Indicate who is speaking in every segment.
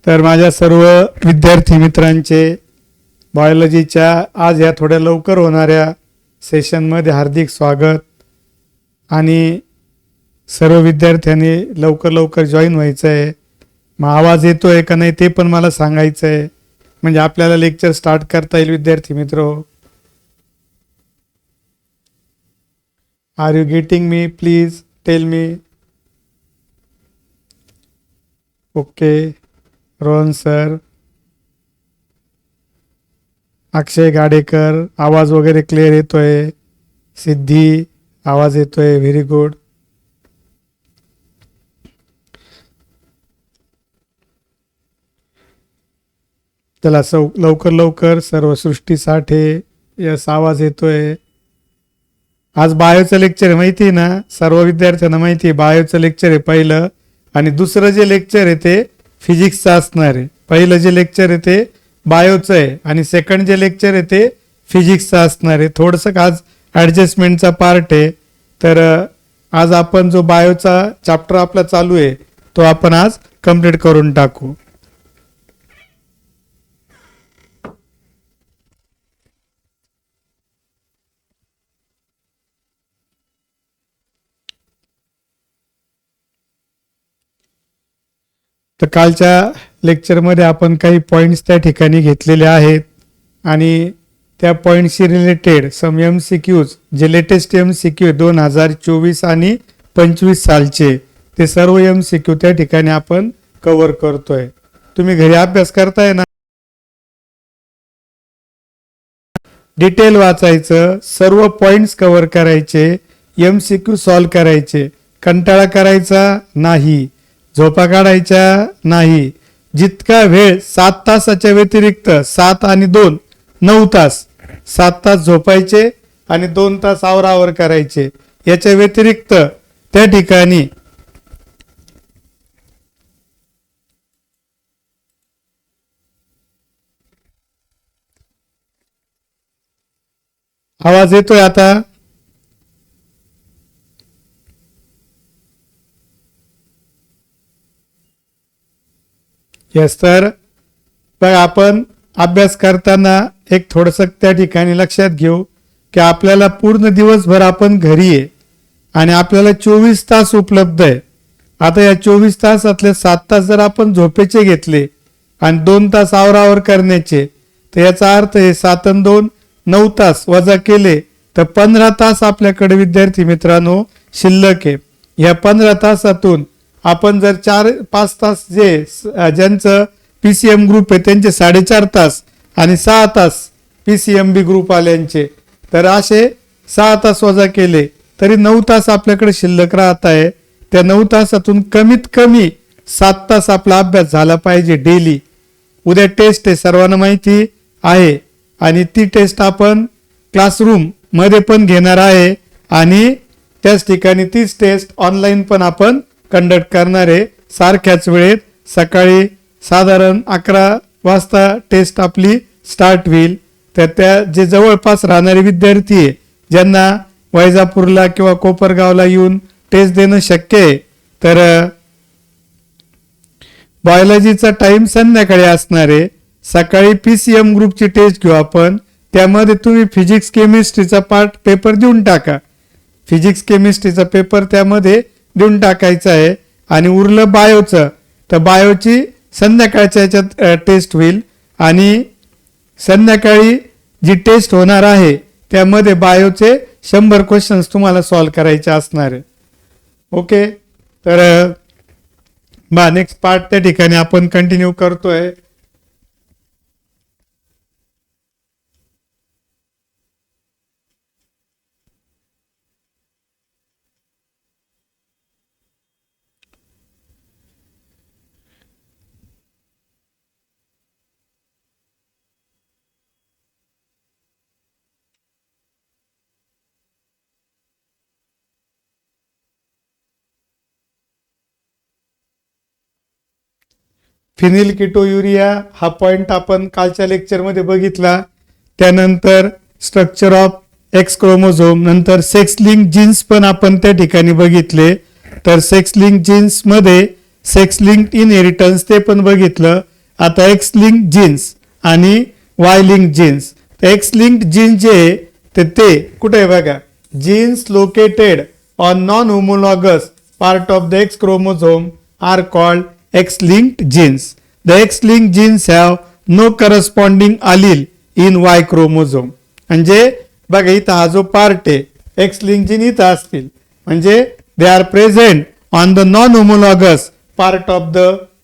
Speaker 1: तर माझ्या सर्व विद्यार्थी मित्रांचे बायोलॉजीच्या आज या थोड्या लवकर होणाऱ्या सेशनमध्ये हार्दिक स्वागत. आणि सर्व विद्यार्थ्यांनी लवकर जॉईन व्हायचं आहे. मग आवाज येतोय का नाही ते पण मला सांगायचं आहे, म्हणजे आपल्याला लेक्चर स्टार्ट करता येईल. विद्यार्थी मित्र, are you getting me? Please tell me. Okay, Rohan sir, Akshay Gadekar, आवाज वगैरे क्लिअर येतोय. सिद्धी, आवाज येतोय. Very good. चला लवकर सर्व सृष्टी साठे, यस आवाज येतोय. आज बायोचं लेक्चर आहे, माहिती आहे ना सर्व विद्यार्थ्यांना? माहिती आहे बायोचं लेक्चर आहे पहिलं, आणि दुसरं जे लेक्चर आहे ते फिजिक्सचं असणार आहे. पहिलं जे लेक्चर आहे ते बायोचं आहे आणि सेकंड जे लेक्चर आहे ते फिजिक्सचं असणार आहे. थोडंसं आज ॲडजस्टमेंटचा पार्ट आहे. तर आज आपण जो बायोचा चॅप्टर आपला चालू आहे तो आपण आज कंप्लीट करून टाकू. तर कालच्या लेक्चरमध्ये आपण काही पॉईंट्स त्या ठिकाणी घेतलेले आहेत आणि त्या पॉईंटशी रिलेटेड सम MCQs जे लेटेस्ट MCQ 2024 आणि 25 सालचे ते सर्व MCQ त्या ठिकाणी आपण कव्हर करतोय. तुम्ही घरी अभ्यास करताय ना, डिटेल वाचायचं, सर्व पॉइंट्स कव्हर करायचे, MCQ सॉल्व करायचे, कंटाळा करायचा नाही, झोपा काढायच्या नाही. जितका वेळ 7 तासाच्या व्यतिरिक्त 7 आणि 2 9 तास, 7 तास झोपायचे आणि 2 तास आवरावर करायचे. याच्या व्यतिरिक्त त्या ठिकाणी आवाज येतोय आता? यस. तर आपण अभ्यास करताना एक थोडंसं त्या ठिकाणी लक्षात घेऊ की आपल्याला पूर्ण दिवसभर आपण घरी आहे आणि आपल्याला 24 तास उपलब्ध आहे. आता या 24 तासातले 7 तास जर आपण झोपेचे घेतले आणि 2 तास आवरावर करण्याचे, तर याचा अर्थ हे 7 आणि 2 9 तास वजा केले तर 15 तास आपल्याकडे विद्यार्थी मित्रांनो शिल्लक आहे. या 15 तासातून आपण जर 4-5 तास ज्यांचं PCM ग्रुप आहे त्यांचे 4.5 तास आणि 6 तास PCMB ग्रुप आल्यांचे, तर असे 6 तास वजा केले तरी 9 तास आपल्याकडे शिल्लक राहत आहे. त्या 9 तासातून कमीत कमी 7 तास आपला अभ्यास झाला पाहिजे डेली. उद्या टेस्ट आहे, सर्वांना माहिती आहे, आणि ती टेस्ट आपण क्लासरूम मध्ये पण घेणार आहे आणि त्याच ठिकाणी तीच टेस्ट ऑनलाईन पण आपण कंडक्ट करणार आहे सारख्याच वेळेत. सकाळी साधारण 11 वाजता टेस्ट आपली स्टार्ट होईल. तर त्या जे जवळपास राहणारे विद्यार्थी आहे ज्यांना वैजापूरला किंवा कोपरगावला येऊन टेस्ट देणं शक्य आहे, तर बायोलॉजीचा टाइम संध्याकाळी असणार आहे. सकाळी PCM ग्रुपची टेस्ट घेऊ आपण. त्यामध्ये तुम्ही फिजिक्स केमिस्ट्रीचा पेपर देऊन टाका. फिजिक्स केमिस्ट्रीचा पेपर त्यामध्ये देऊन टाकायचा आहे. आणि उरलं बायोचं, तर बायोची संध्याकाळच्या याच्यात टेस्ट होईल आणि संध्याकाळी जी टेस्ट होणार आहे त्यामध्ये बायोचे 100 क्वेश्चन्स तुम्हाला सॉल्व करायचे असणार आहे. ओके, तर नेक्स्ट पार्ट त्या ठिकाणी आपण कंटिन्यू करतोय. फिनिल किटोयुरिया हा पॉइंट आपण कालच्या लेक्चरमध्ये बघितला. त्यानंतर स्ट्रक्चर ऑफ एक्स क्रोमोझोम, नंतर सेक्स लिंक जीन्स पण आपण त्या ठिकाणी बघितले. तर सेक्स लिंक जीन्स मध्ये सेक्स लिंक्ड इनहेरिटन्स ते पण बघितलं. आता एक्स लिंक्ड जीन्स आणि Y linked genes. X linked genes जे आहे ते कुठे आहे बघा, genes located on non homologous part of the X chromosome are called X linked genes. The X linked genes have no corresponding allele in Y chromosome. म्हणजे बघा इथं हा जो पार्ट आहे एक्स लिंक्ड जीन इथं असतील म्हणजे they are present on the non homologous part of the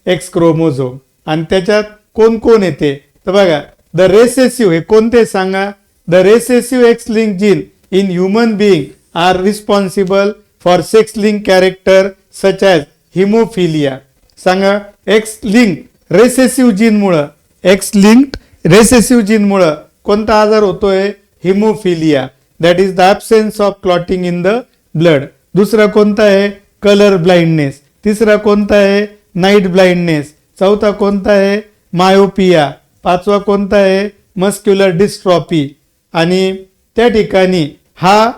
Speaker 1: X chromosome. आणि त्याच्यात कोण कोण येते तर बघा, द रेसेसिव्ह हे कोणते सांगा, the recessive X link gene in human being are responsible for sex link character such as haemophilia. सांगा, एक्स लिंक रेसेसिव्ह जीनमुळं, एक्स लिंक्ड रेसेसिव्ह जीनमुळं कोणता आजार होतोय, haemophilia. That is the absence of clotting in the blood. दुसरा कोणता आहे, colour blindness. तिसरा कोणता आहे, नाईट ब्लाइंडनेस. चौथा कोणता आहे, मायोपिया. पाचवा कोणता आहे, मस्क्युलर डिस्ट्रॉफी. आणि त्या ठिकाणी हा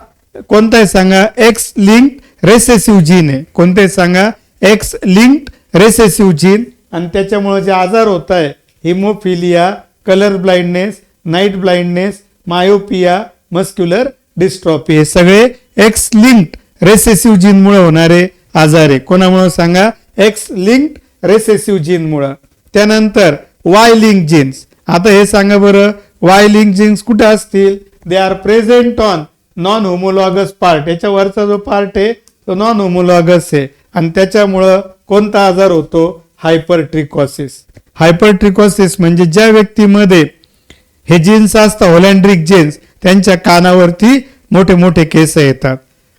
Speaker 1: कोणता आहे सांगा, एक्स लिंक्ड रेसेसिव्ह जीन आहे. कोणते सांगा, एक्स लिंक्ड रेसेसिव्ह जीन. आणि त्याच्यामुळे जे आजार होत आहे, haemophilia, colour blindness, night blindness, myopia, muscular dystrophy, हे सगळे एक्स लिंक्ड रेसेसिव्ह जीनमुळे होणारे आजार आहे. कोणामुळे सांगा, एक्स लिंक्ड रेसेसिव्ह जीनमुळे. त्यानंतर वाय लिंक जीन्स. आता हे सांगा बरं, वाय लिंक जीन्स कुठे असतील, they are present on non homologous part. याच्या वरचा जो पार्ट आहे तो नॉन होमोलॉगस आहे आणि त्याच्यामुळं कोणता आजार होतो, हायपरट्रिकॉसिस. हायपरट्रिकॉसिस म्हणजे ज्या व्यक्तीमध्ये हे जीन्स असतात होलँड्रिक जीन्स, त्यांच्या कानावरती मोठे मोठे केस येतात.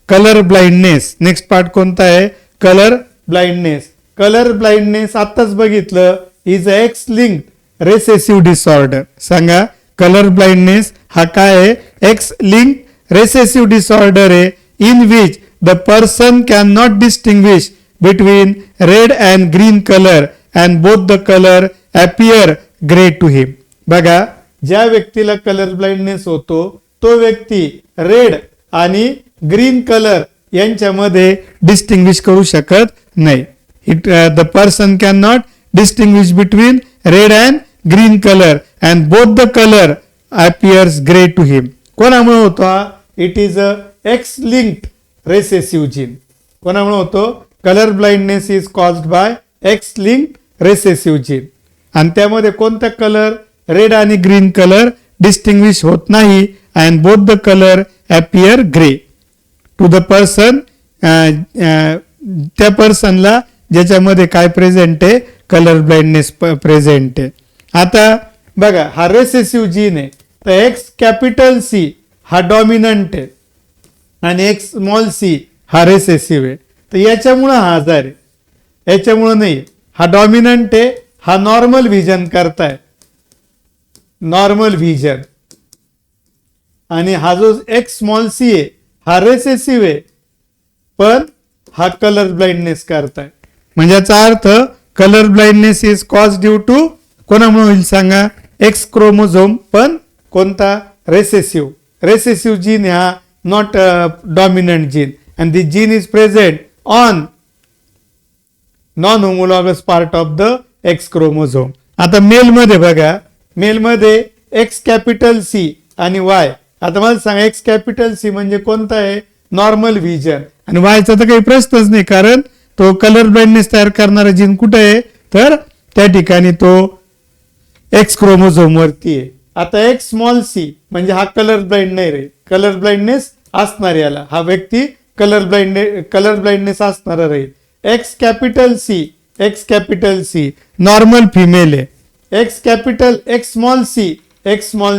Speaker 1: कलर ब्लाइंडनेस, नेक्स्ट पार्ट कोणता आहे, कलर ब्लाइंडनेस. कलर ब्लाइंडनेस आत्ताच बघितलं, is a X linked recessive disorder. सांगा, कलर ब्लाइंडनेस हा काय आहे, एक्स लिंक्ड रेसेसिव्ह डिसऑर्डर आहे, in which the person can not distinguish between red and green colour and both the colour appear grey to him. बघा, ज्या व्यक्तीला colour blindness होतो तो व्यक्ती रेड आणि ग्रीन कलर यांच्यामध्ये डिस्टिंग्विश करू शकत नाही. The person can not distinguish between red and green colour and both the colour appears grey to him. कोणामुळे होतो हा, it is a X linked recessive gene. कोणामुळे होतो, colour blindness is caused by X linked recessive gene. आणि त्यामध्ये कोणता colour, red आणि green colour distinguish होत नाही and both the colour appear grey to the person. त्या पर्सनला ज्याच्यामध्ये काय प्रेझेंट आहे, कलर ब्लाइंडनेस प्रेझेंट आहे. आता बघा, हा रेसेसिव्ह जीन आहे तर एक्स कॅपिटल सी हा डॉमिनंट आहे आणि एक्स स्मॉल सी हा रेसेसिव्ह आहे. तर याच्यामुळं हा आजार आहे, याच्यामुळं नाही. हा डॉमिनंट आहे, हा नॉर्मल व्हिजन करताय, नॉर्मल व्हिजन. आणि हा जो एक्स स्मॉल सी आहे हा रेसेसिव्ह आहे पण हा कलर ब्लाइंडनेस करताय. म्हणजे याचा अर्थ colour blindness is cause due to कोणामुळे होईल सांगा, एक्स क्रोमोझोम पण कोणता, रेसेसिव्ह. रेसेसिव्ह जीन हा not dominant gene and this gene is present on non homologous part of the X chromosome. आता मेल मध्ये बघा, मेल मध्ये एक्स कॅपिटल सी आणि वाय. आता मला सांगा, एक्स कॅपिटल सी म्हणजे कोणता आहे, नॉर्मल व्हिजन. आणि वायचा तर काही प्रश्नच नाही कारण तो कलर ब्लाइंडनेस तयार करणारा जीन कुठे आहे तर त्या ठिकाणी तो एक्स क्रोमोझोम वरती आहे. आता एक्स स्मॉल सी म्हणजे हा कलर ब्लाइंड नाही रे, कलर ब्लाइंडनेस असणार याला, हा व्यक्ती कलर ब्लाइंडनेस असणारा राहील. X capital C normal female आहे. एक्स स्मॉल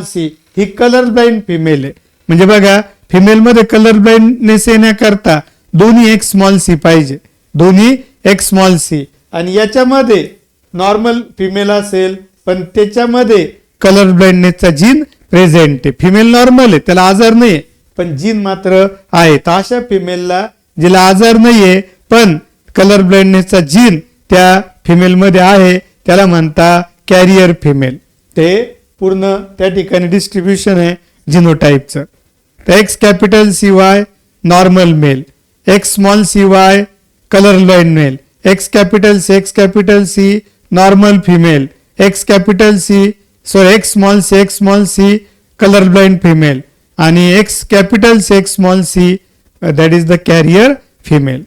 Speaker 1: सी ही कलर ब्लाइंड फिमेल आहे. म्हणजे बघा, फिमेल मध्ये कलर ब्लाइंडनेस येण्याकरता दोन्ही एक्स स्मॉल सी पाहिजे, दोन्ही एक्स स्मॉल सी. आणि याच्यामध्ये नॉर्मल फिमेल असेल पण त्याच्यामध्ये कलर ब्लाइंडनेसचा जीन प्रेझेंट आहे. फिमेल नॉर्मल आहे, त्याला आजार नाही पण जीन मात्र आहे. तर अशा फिमेलला जिला आजार नाहीये पण कलर ब्लाइंडनेसचा जीन त्या फिमेल मध्ये आहे त्याला म्हणता कॅरियर फिमेल. ते पूर्ण त्या ठिकाणी डिस्ट्रीब्युशन आहे जिनोटाईपचं. तर X capital C Y normal male, X small C Y colour blind male, X capital C normal female, X small C colour blind female आणि X small C that is the carrier female.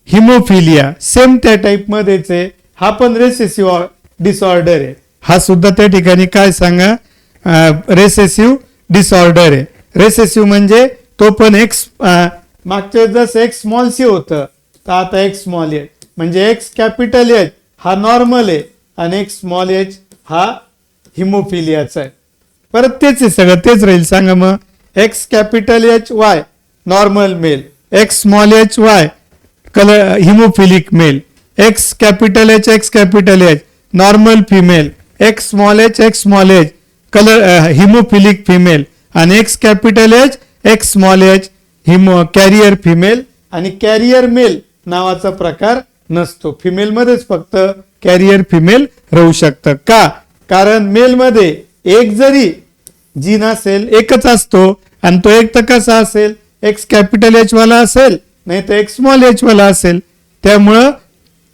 Speaker 1: Haemophilia same त्या type मध्येच आहे, हा पण recessive disorder आहे. हा सुद्धा त्या ठिकाणी काय सांगा रेसेसिव्ह डिसऑर्डर आहे. रेसेसिव्ह म्हणजे तो पण एक्स मागच्या जसं एक्स स्मॉल सी होतं तर आता एक्स स्मॉल एच म्हणजे एक्स कॅपिटल एच हा नॉर्मल आहे आणि एक्स स्मॉल एच हा हिमोफिलियाचा आहे. परत तेच आहे, सगळं तेच राहील. सांगा मग X capital H Y normal male, X small H Y colour haemophilic male, X capital H normal female, X small H colour haemophilic female आणि X capital H small H carrier female. आणि carrier male नावाचा प्रकार नसतो, female मध्येच फक्त carrier female राहू शकतं. का? कारण मेल मध्ये एक जरी जीन असेल एकच असतो आणि तो एक तर कसा असेल एक्स कॅपिटल एच वाला असेल नाही तर एक्स स्मॉल एच वाला असेल. त्यामुळं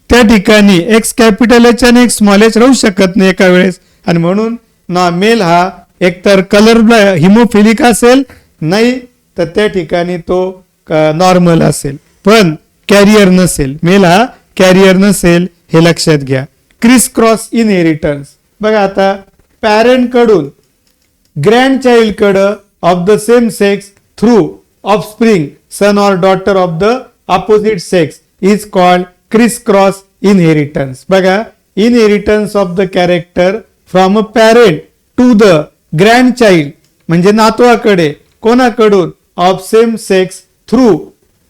Speaker 1: त्या ठिकाणी एक्स कॅपिटल एच आणि एक्स स्मॉल एच राहू शकत नाही एका वेळेस आणि म्हणून ना मेल हा एकतर कलर हिमोफिलिक असेल नाही तर त्या ठिकाणी तो नॉर्मल असेल पण कॅरियर नसेल. मेल हा कॅरियर नसेल हे लक्षात घ्या. क्रिस क्रॉस इनहेरिटन्स बघा आता पॅरेंट कडून ग्रँड चाइल्ड कडं of the same sex through offspring son or daughter of the opposite sex is called criss cross inheritance. बघा inheritance of the character from a parent to the grand child म्हणजे नातवाकडे कोणाकडून of same sex through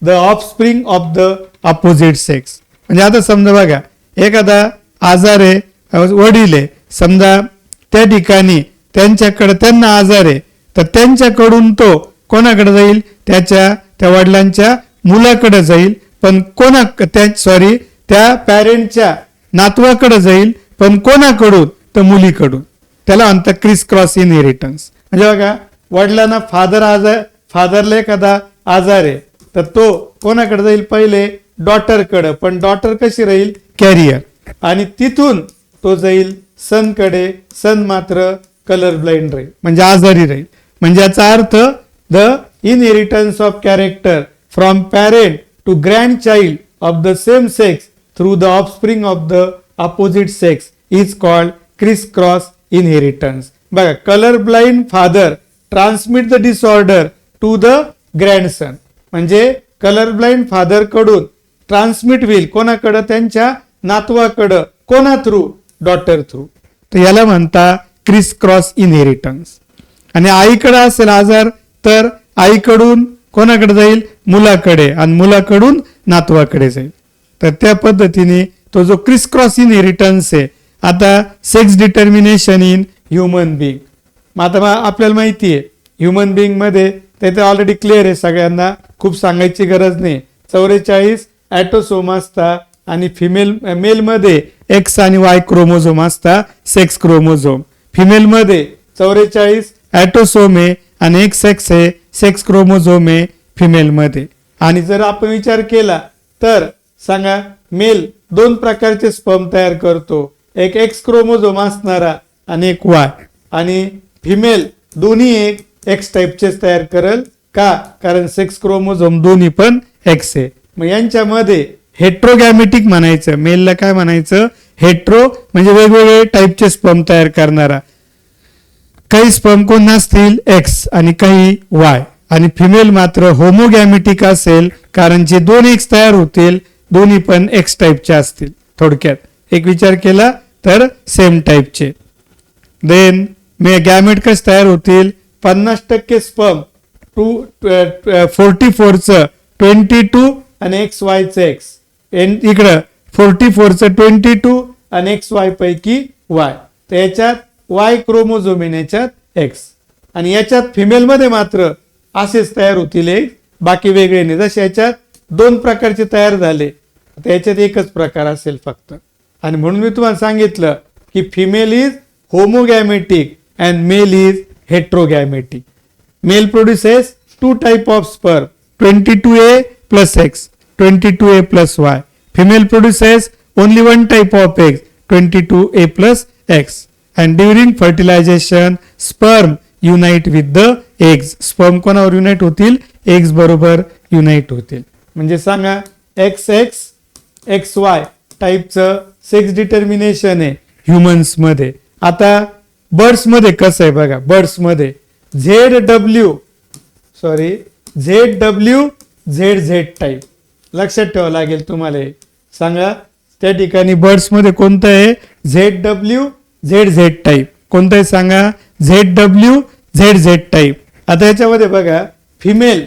Speaker 1: the offspring of the opposite sex. म्हणजे आता समजा बघा एखादा आजार आहे वडील आहे समजा त्या ठिकाणी त्यांच्याकडे त्यांना आजार आहे तर त्यांच्याकडून तो कोणाकडे जाईल त्या वडिलांच्या मुलाकडे जाईल पण त्या पॅरेंटच्या नातवाकडे जाईल पण कोणाकडून तर मुलीकडून. त्याला म्हणतात क्रिस क्रॉस इनहेरिटन्स. म्हणजे बघा वडिलांना फादरला एखादा आजार आहे तर तो कोणाकडे जाईल पहिले डॉटरकडे पण डॉटर कशी राहील कॅरियर आणि तिथून तो जाईल सन कडे, सन मात्र कलर ब्लाइंड राहील म्हणजे आजारी राहील. म्हणजे याचा अर्थ the inheritance of character from parent to grand child of the same sex through the offspring of the opposite sex is called criss cross inheritance. बघा colour blind father transmit the disorder to the grandson म्हणजे colour blind father कडून transmit होईल कोणाकडं त्यांच्या नातवाकडं कोणा through daughter through. तर याला म्हणता क्रिस क्रॉस इनहेरिटन्स. आणि आईकडे असेल आजार तर आईकडून कोणाकडे जाईल मुलाकडे आणि मुलाकडून नातवाकडे जाईल. तर त्या पद्धतीने तो जो क्रिस क्रॉस इनहेरिटन्स आहे. आता sex determination in human being. आता आपल्याला माहिती आहे ह्युमन बिंग मध्ये ते ऑलरेडी क्लिअर आहे सगळ्यांना खूप सांगायची गरज नाही. 44 ॲटोसोम असता आणि मेल मध्ये एक्स आणि वाय क्रोमोझोम असता सेक्स क्रोमोझोम. फिमेल मध्ये 44 ॲटोसोम आहे आणि एक्स आहे सेक्स क्रोमोझोम आहे फिमेल मध्ये. आणि जर आपण विचार केला तर सांगा मेल 2 प्रकारचे स्पर्म तयार करतो, एक एक्स क्रोमोझोम असणारा आणि एक वाय. आणि फिमेल दोन्ही एक एक्स टाईपचेच तयार करेल. का? कारण सेक्स क्रोमोझोम दोन्ही पण एक्स आहे. मग यांच्यामध्ये हेट्रोगॅमेटिक म्हणायचं. मेलला काय म्हणायचं हेट्रो म्हणजे वेगवेगळे टाईपचे स्पर्म तयार करणारा. काही स्पर्म कोण असतील एक्स आणि काही वाय. आणि फिमेल मात्र होमोगॅमेटिक असेल कारण जे 2 एक्स तयार होतील दोन्ही पण एक्स टाईपचे असतील. थोडक्यात एक विचार केला तर सेम टाईपचे. देन गॅमेट कसे तयार होतील 50% स्पर्म 44चं 22 आणि एक्स वायचं एक्स इकडं 44चं 22 आणि एक्स वाय पैकी वाय. तर याच्यात वाय क्रोमोझोम याच्यात एक्स आणि याच्यात फिमेल मध्ये मात्र असेच तयार होतील एक बाकी वेगळे नाही. जसे याच्यात 2 प्रकारचे तयार झाले तर याच्यात एकच प्रकार असेल फक्त. आणि म्हणून मी तुम्हाला सांगितलं की female is homogametic and male is heterogametic. Male produces 2 type of sperm 22A plus X 22A plus Y Female produces only one type of egg, 22A plus X. And during fertilization, sperm unite with the eggs. Sperm कोणावर unite होतील? eggs बरोबर unite होतील. म्हणजे सांगा XX XY टाईपचं sex determination आहे humans मध्ये. आता बर्ड्स मध्ये कसं आहे बघा, बर्ड्स मध्ये ZW ZZ टाईप लक्षात ठेवावं लागेल तुम्हाला. सांगा त्या ठिकाणी बर्ड्स मध्ये कोणतं आहे? ZW ZZ type. कोणतं आहे सांगा? ZW ZZ type. आता याच्यामध्ये बघा फिमेल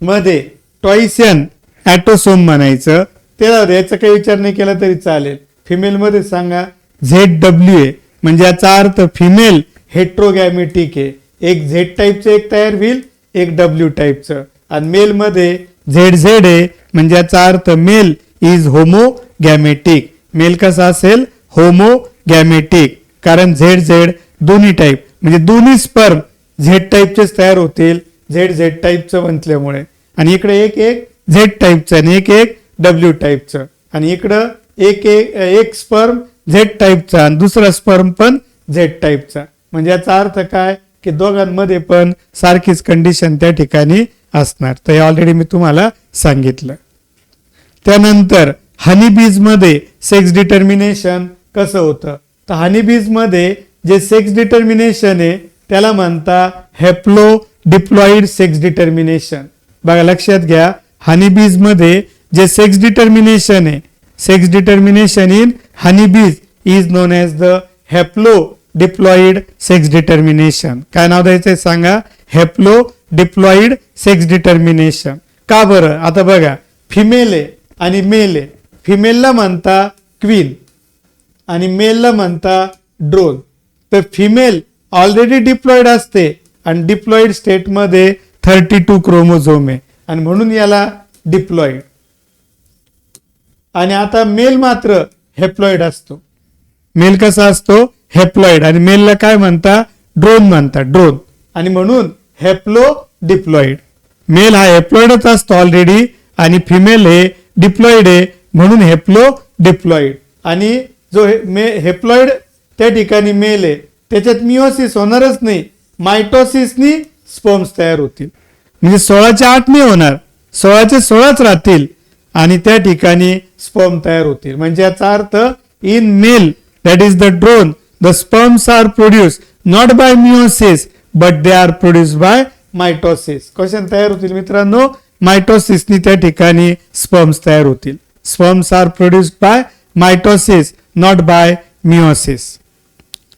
Speaker 1: मध्ये टॉयसियन ॲटोसोम म्हणायचं, त्याला याचा काही विचार नाही केला तरी चालेल. फिमेल मध्ये सांगा ZW आहे, म्हणजे याचा अर्थ फिमेल हेट्रोगॅमेटिक आहे. एक Z टाईपचं एक तयार होईल, एक W टाईपचं. आणि मेल मध्ये ZZ आहे, म्हणजे याचा अर्थ मेल इज होमोगॅमेटिक. मेल कसा असेल? होमोगॅमेटिक. कारण ZZ दोन्ही टाईप म्हणजे दोन्ही स्पर्म Z टाईपचेच तयार होतील ZZ टाईपचं म्हटल्यामुळे. आणि इकडे एक Z टाईपचं आणि एक W टाईपचं. आणि इकडं एक स्पर्म Z टाईपचा आणि दुसरा स्पर्म पण Z टाईपचा. म्हणजे याचा अर्थ काय की दोघांमध्ये पण सारखीच कंडिशन त्या ठिकाणी असणार. तर हे ऑलरेडी मी तुम्हाला सांगितलं. त्यानंतर हनीबीज मध्ये सेक्स डिटर्मिनेशन कसं होतं? तर हनीबीज मध्ये जे सेक्स डिटर्मिनेशन आहे त्याला म्हणता हॅप्लो डिप्लॉइड सेक्स डिटर्मिनेशन. बघा लक्षात घ्या, हनीबीज मध्ये जे सेक्स डिटर्मिनेशन आहे, sex determination in honeybees is known as the haplo diploid sex determination. काय नाव द्यायचंय सांगा? Haplo diploid sex determination. का बरं? आता बघा फिमेल आहे आणि मेल आहे. फिमेलला म्हणता क्वीन आणि मेलला म्हणता ड्रोन. तर फिमेल ऑलरेडी डिप्लॉइड असते आणि डिप्लॉइड स्टेट मध्ये 32 क्रोमोझोम आहे आणि म्हणून याला डिप्लॉइड. आणि आता मेल मात्र हेप्लॉइड असतो. मेल कसा असतो? हेप्लॉइड. आणि मेलला काय म्हणता? ड्रोन म्हणता, ड्रोन. आणि म्हणून हेप्लो डिप्लॉइड. मेल हा हेप्लॉइडच असतो ऑलरेडी आणि फिमेल हे डिप्लॉइड आहे म्हणून हेप्लो डिप्लॉइड. आणि जो हेप्लॉइड त्या ठिकाणी मेल आहे त्याच्यात मिओसिस होणारच नाही, मायटोसिसनी स्पर्म्स तयार होतील. म्हणजे 16चे 8 नाही होणार, 16चे 16च राहतील आणि त्या ठिकाणी स्पर्म तयार होतील. म्हणजे याचा अर्थ in male that is the drone the sperms are produce not by meiosis but they are produce by mitosis. Question तयार होतील मित्रांनो, मायटोसिसनी त्या ठिकाणी स्पर्म्स तयार होतील. Sperms are produced by mitosis not by meiosis.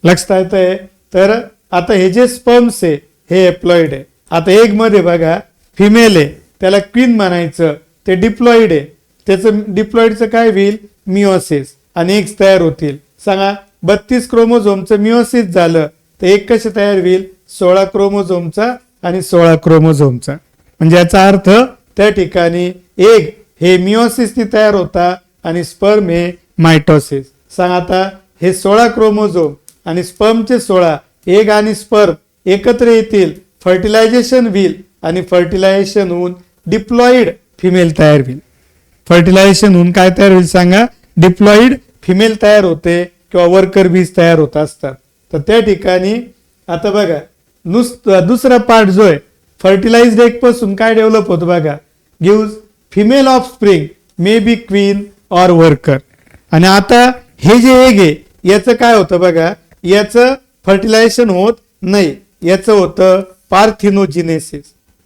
Speaker 1: लक्षात येतंय? तर आता हे जे स्पर्म्स आहे हे एप्लॉइड आहे. आता एग मध्ये बघा फिमेल आहे त्याला क्वीन म्हणायचं, ते डिप्लॉइड आहे, त्याचं डिप्लॉइडचं काय होईल? मिओसिस आणि एग्स तयार होतील. सांगा 32 क्रोमोझोमचं मिओसिस झालं तर एक कसे तयार होईल? 16 क्रोमोझोमचा आणि 16 क्रोमोझोमचा. म्हणजे याचा अर्थ त्या ठिकाणी एग हे मिओसिसनी तयार होता आणि स्पर्म हे मायटोसिस. सांगा आता हे 16 क्रोमोझोम आणि स्पर्मचे 16 एग आणि स्पर्म एकत्र येतील, फर्टिलायझेशन होईल आणि फर्टिलायझेशन होऊन डिप्लॉइड फिमेल तयार होईल. फर्टिलायझेशन होऊन काय तयार होईल सांगा? डिप्लॉइड फिमेल तयार होते किंवा वर्कर बीज तयार होत असतात. तर त्या ठिकाणी आता बघा दुसरा पार्ट जो आहे फर्टिलाइज्ड एग पासून काय डेव्हलप होतं बघा, gives female of spring may be queen or worker. आणि आता हे जे एग आहे याचं काय होतं बघा, याचं फर्टिलायझेशन होत नाही, याचं होतं पार्थिनोजिनेसिस.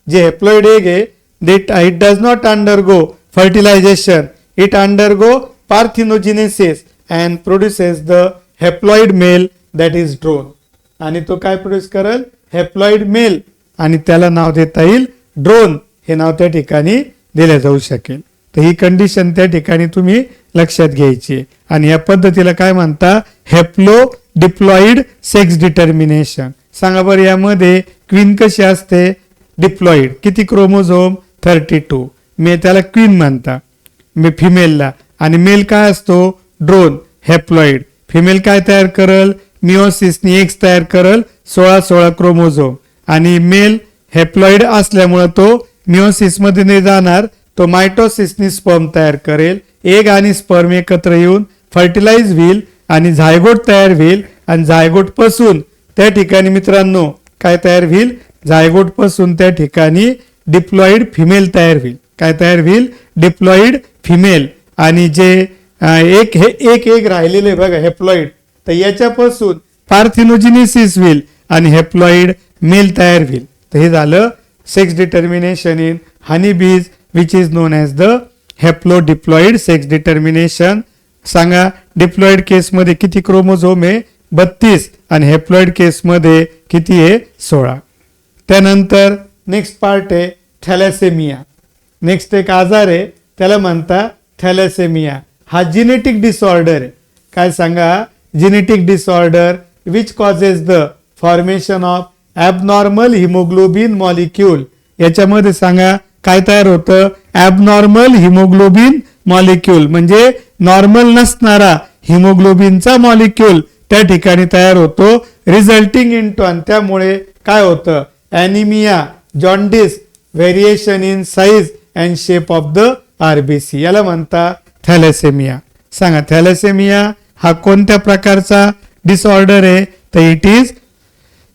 Speaker 1: जे हेप्लॉइड एग आहे it does not undergo fertilisation, it undergo parthenogenesis and produces the haploid male that is drone. आणि तो काय प्रोड्यूस करेल? Haploid male. आणि त्याला नाव देता येईल ड्रोन, हे नाव त्या ठिकाणी दिले जाऊ शकेल. तर ही कंडिशन त्या ठिकाणी तुम्ही लक्षात घ्यायची. आणि या पद्धतीला काय म्हणता? Haplo diploid sex determination. सांगा बरं यामध्ये क्वीन कशी असते? डिप्लॉइड. किती क्रोमोझोम? 32. त्याला क्वीन म्हणता फिमेलला. आणि मेल काय असतो? Drone, haploid. फिमेल काय तयार करल? मिओसिसनी एग्स तयार करल, 16 क्रोमोझोम. आणि मेल हेप्लॉइड असल्यामुळे तो मिओसिस मध्ये नाही जाणार, तो मायटोसिसनी स्पर्म तयार करेल, एग आणि स्पर्म एकत्र येऊन फर्टिलाइज होईल आणि झायगोट तयार होईल आणि झायगोट पासून त्या ठिकाणी मित्रांनो काय तयार होईल, झायगोट पासून त्या ठिकाणी डिप्लॉइड फिमेल तयार होईल. काय तयार होईल, डिप्लॉइड फिमेल. आणि जे एक एग राहिलेले बघा हेप्लॉइड, तर याच्यापासून पार्थिनोजेनेसिस होईल आणि हेप्लॉइड मेल तयार होईल. तर हे झालं sex determination in honey bees which is known as the haplodiploid sex determination. सांगा डिप्लॉइड केसमध्ये किती क्रोमोझोम आहे, 32 आणि हेप्लॉइड केसमध्ये किती आहे, 16. त्यानंतर नेक्स्ट पार्ट आहे थॅलेसेमिया. नेक्स्ट एक आजार आहे त्याला म्हणता थॅलेसेमिया. हा जिनेटिक डिसऑर्डर आहे. काय सांगा, genetic disorder which causes the formation of abnormal haemoglobin molecule. याच्यामध्ये सांगा काय तयार होतं, ॲबनॉर्मल हिमोग्लोबिन मॉलिक्यूल म्हणजे नॉर्मल नसणारा हिमोग्लोबिनचा मॉलिक्यूल त्या ठिकाणी तयार होतो, रिझल्टिंग इन टू, आणि त्यामुळे काय होतं, anaemia, jaundice, variation in size and shape of the RBC. याला म्हणता थॅलेसेमिया. सांगा थॅलेसेमिया हा कोणत्या प्रकारचा डिसऑर्डर आहे, तर इट इज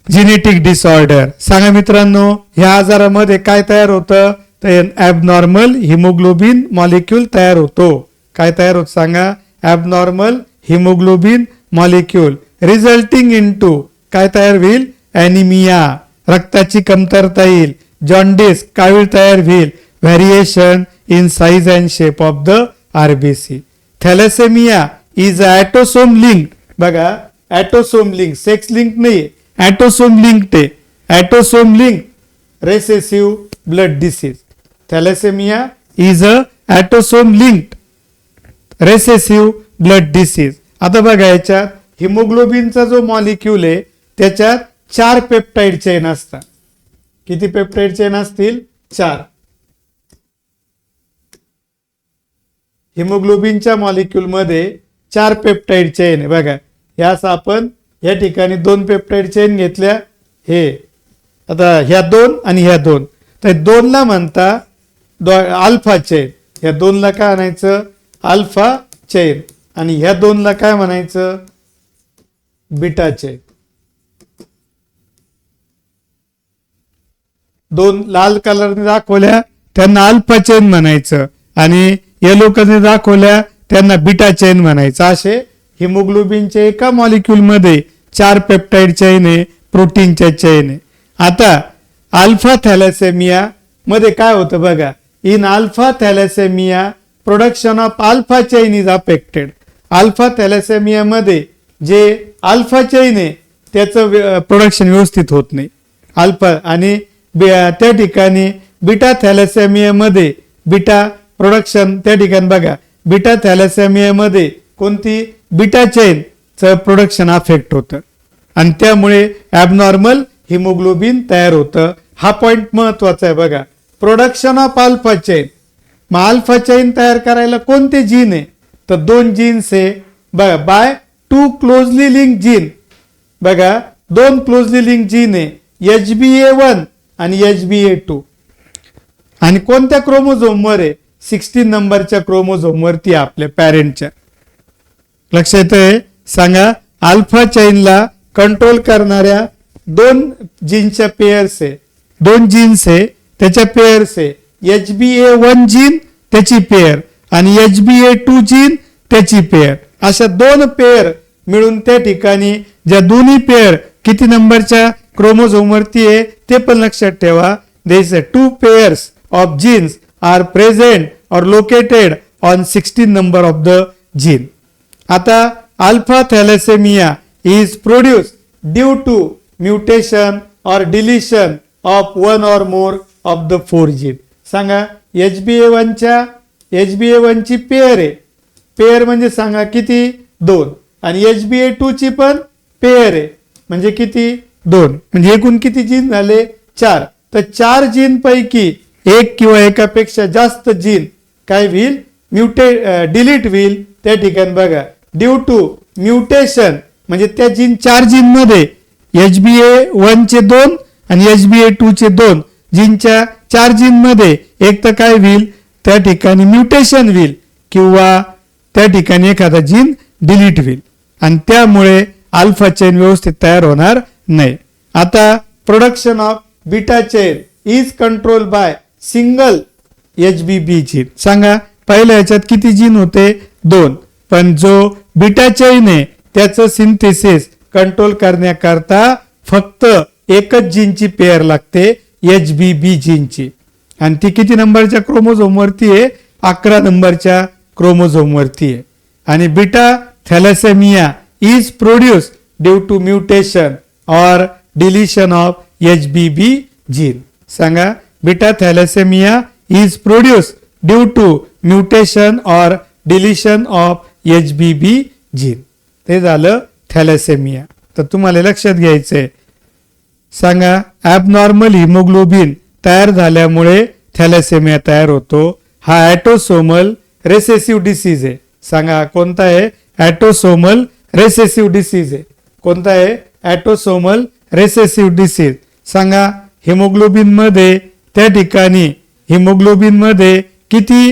Speaker 1: जिनेटिक डिसऑर्डर. सांगा मित्रांनो ह्या आजारामध्ये काय तयार होतं, तर ॲबनॉर्मल हिमोग्लोबिन मॉलिक्यूल तयार होतो. काय तयार होत सांगा, abnormal haemoglobin molecule resulting in to काय तयार होईल, ॲनिमिया, रक्ताची कमतरता येईल, जॉन्डिस, कावीळ तयार होईल, variation in size and shape of the RBC. Thalassaemia is autosome linked. बघा ॲटोसोम लिंक, सेक्स लिंक नाही, ॲटोसोम लिंक्ड आहे. Autosome link recessive blood disease. Thalassaemia is a autosome linked recessive blood disease. आता बघा याच्यात हिमोग्लोबिनचा जो molecule आहे त्याच्यात 4 peptide chain असतात. किती पेप्टाइड चेन असतील, 4. हिमोग्लोबिनच्या मॉलिक्यूल मध्ये 4 पेप्टाइड चेन आहे. बघा यास आपण या ठिकाणी 2 पेप्टाइड चेन घेतल्या, हे आता ह्या 2 आणि ह्या 2, तर 2 ला म्हणता अल्फा चेन. ह्या 2 ला काय म्हणायचं, अल्फा चेन, आणि ह्या 2 ला काय म्हणायचं, बीटा चेन. 2 लाल कलरने दाखवल्या त्यांना अल्फा चेन म्हणायचं आणि येलो कलरने दाखवल्या त्यांना बीटा चेन म्हणायचं. असे हिमोग्लोबिनच्या एका मॉलिक्यूल मध्ये 4 पेप्टाइड चेन आहे, प्रोटीनच्या चेन आहे. आता अल्फा थॅलेसेमिया मध्ये काय होतं बघा, in alpha thalassemia production of alpha chain is affected. Alpha thalassemia मध्ये जे अल्फा चेन आहे त्याचं प्रोडक्शन व्यवस्थित होत नाही अल्फा, आणि त्या ठिकाणी बीटा थॅलेसेमिया मध्ये बीटा प्रोडक्शन, त्या ठिकाणी बघा बीटा थॅलेसेमिया मध्ये कोणती, बीटा चेनचं प्रोडक्शन अफेक्ट होतं आणि त्यामुळे ॲबनॉर्मल हिमोग्लोबिन तयार होतं. हा पॉइंट महत्वाचा आहे बघा, प्रोडक्शन ऑफ अल्फा चेन. मग अल्फा चेन तयार करायला कोणते जीन आहे, तर 2 जीन्स आहे बघा, बाय 2 क्लोजली लिंक जीन. बघा 2 क्लोजली लिंक जीन आहे, HbA1 आणि HbA2. आणि कोणत्या क्रोमोझोमवर आहे, 16 नंबरच्या क्रोमोझोम वरती आपल्या पॅरेंटच्या. लक्षात आहे, सांगा अल्फा चेनला कंट्रोल करणाऱ्या 2 जीनच्या पेअर्स आहे, 2 जीन्स आहे त्याच्या पेअर्स आहे, HbA1 जीन त्याची पेअर आणि HbA2 जीन त्याची पेअर. अशा 2 पेअर मिळून त्या ठिकाणी ज्या दोन्ही पेअर किती नंबरच्या क्रोमोझोम वरती आहे ते पण लक्षात ठेवा. There is 2 pairs of genes are present or located on 16 number of the gene. आता alpha thalassaemia is produced due to mutation और deletion of 1 or more of the 4 gene. सांगा HbA1 ची पेअर आहे, पेअर म्हणजे सांगा किती, 2, आणि HbA2 ची पण पेअर आहे म्हणजे किती, 2, म्हणजे एकूण किती जीन झाले, 4. तर 4 जीन पैकी एक किंवा एकापेक्षा जास्त जीन काय होईल, डिलीट होईल त्या ठिकाणी. बघा ड्यू टू म्युटेशन म्हणजे त्या 4 जीन मध्ये HbA1 चे 2 आणि HbA2 चे 2 जीनच्या 4 जीन मध्ये एक तर काय होईल, त्या ठिकाणी म्युटेशन होईल, किंवा त्या ठिकाणी एखादा जीन डिलीट होईल आणि त्यामुळे अल्फा चेन व्यवस्थित तयार होणार नाही. आता production of beta chain is control by single HBB gene. सांगा पहिल्या याच्यात किती जीन होते? 2. पण जो बीटा चेन आहे त्याचं सिंथेसिस कंट्रोल करण्याकरता फक्त एकच जीनची पेअर लागते, HBB जीनची. आणि ती किती नंबरच्या क्रोमोझोम वरती आहे? 11 नंबरच्या क्रोमोझोम वरती आहे. आणि beta thalassemia is produce due to mutation और डिलिशन ऑफ HBB जीन. सांगा beta thalassemia is produce due to mutation और डिलिशन ऑफ HBB जीन. ते झालं थॅलेसेमिया. तर तुम्हाला लक्षात घ्यायचंय. सांगा ॲबनॉर्मल हिमोग्लोबिन तयार झाल्यामुळे थॅलेसेमिया तयार होतो. हा ॲटोसोमल रेसेसिव्ह डिसीज आहे. सांगा कोणता आहे? ॲटोसोमल रेसेसिव्ह डिसीज आहे. कोणता आहे? ॲटोसोमल रेसेसिव्ह डिसीज. सांगा हिमोग्लोबिन मध्ये त्या ठिकाणी हिमोग्लोबिन मध्ये किती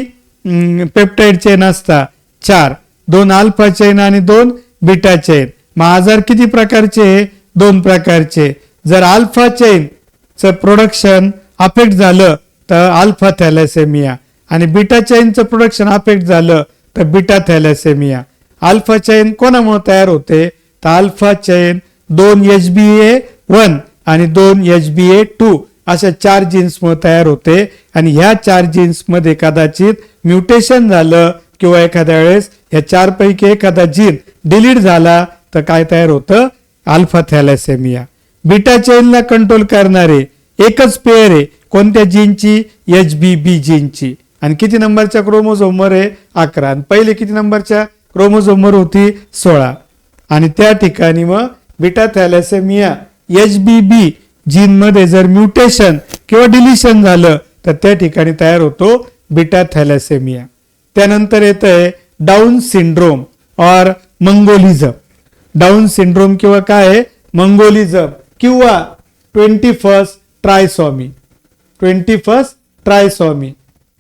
Speaker 1: पेप्टाइड चेन असतात? 4. 2 अल्फा चेन आणि 2 बीटा चेन. मग आजार किती प्रकारचे? 2 प्रकारचे. जर अल्फा चेनचं प्रोडक्शन अफेक्ट झालं तर अल्फा थॅलेसेमिया आणि बीटा चेनचं प्रोडक्शन अफेक्ट झालं तर बीटा थॅलेसेमिया. अल्फा चेन कोणामुळे तयार होते? तर अल्फा चेन 2 HBA1 आणि 2 HBA2 अशा 4 जीन्समुळे तयार होते. आणि ह्या 4 जीन्समध्ये कदाचित म्युटेशन झालं किंवा एखाद्या वेळेस या 4 पैकी एखादा जीन डिलीट झाला तर काय तयार होतं? Alpha thalassemia. बीटा चेनला कंट्रोल करणारे एकच पेअर आहे. कोणत्या जीनची? HBB जीनची. आणि किती नंबरच्या क्रोमोझोमवर आहे? 11. आणि पहिले किती नंबरच्या क्रोमोझोमवर होती? 16. आणि त्या ठिकाणी मग बीटा थॅलेसेमिया HBB जीन मध्ये जर म्युटेशन किंवा डिलिशन झालं तर त्या ठिकाणी तयार होतो बीटा थॅलेसेमिया. त्यानंतर येत आहे डाऊन सिंड्रोम और मंगोलिझम. डाऊन सिंड्रोम किंवा काय आहे? मंगोलिझम किंवा 21st ट्रायसॉमी. 21st ट्रायसॉमी.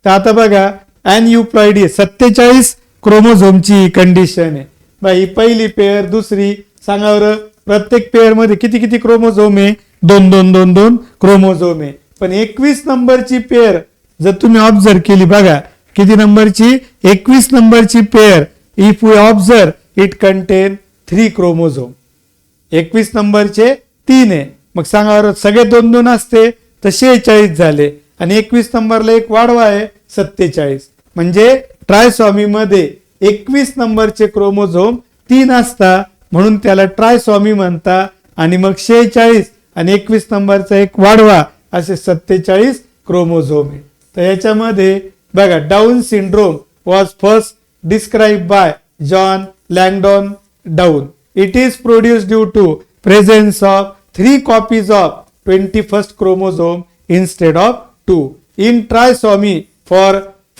Speaker 1: तर आता बघा अनयुप्लॉइडी 47 क्रोमोझोमची कंडिशन आहे. ही पहिली पेअर, दुसरी. सांगा बरं प्रत्येक पेअर मध्ये किती किती क्रोमोझोम आहे? 2 क्रोमोझोम आहे. पण 21 नंबरची पेअर जर तुम्ही ऑब्झर्व केली, बघा किती नंबरची? 21 नंबरची pair. If we observe it contain 3 chromosome. 21 नंबरचे 3 आहे. मग सांगा बरं सगळे 2 असते तर 46 झाले. आणि 21 नंबरला एक वाढवा आहे 47. म्हणजे ट्रायसॉमी मध्ये 21 नंबरचे क्रोमोझोम 3 असतात म्हणून त्याला ट्रायसॉमी म्हणता. आणि मग 46 आणि 21 नंबरचा एक वाढवा असे 47 क्रोमोझोम आहे. तर याच्यामध्ये बघा Down syndrome was first describe by John Langdon Down. It is produce due to presence of 3 copies of 21st chromosome instead of 2 in trisomy for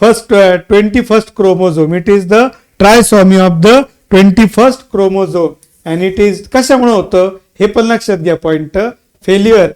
Speaker 1: first 21st chromosome. It is the trisomy of the 21st chromosome and it is कशामुळे होतं हे पण लक्षात घ्या. Point failure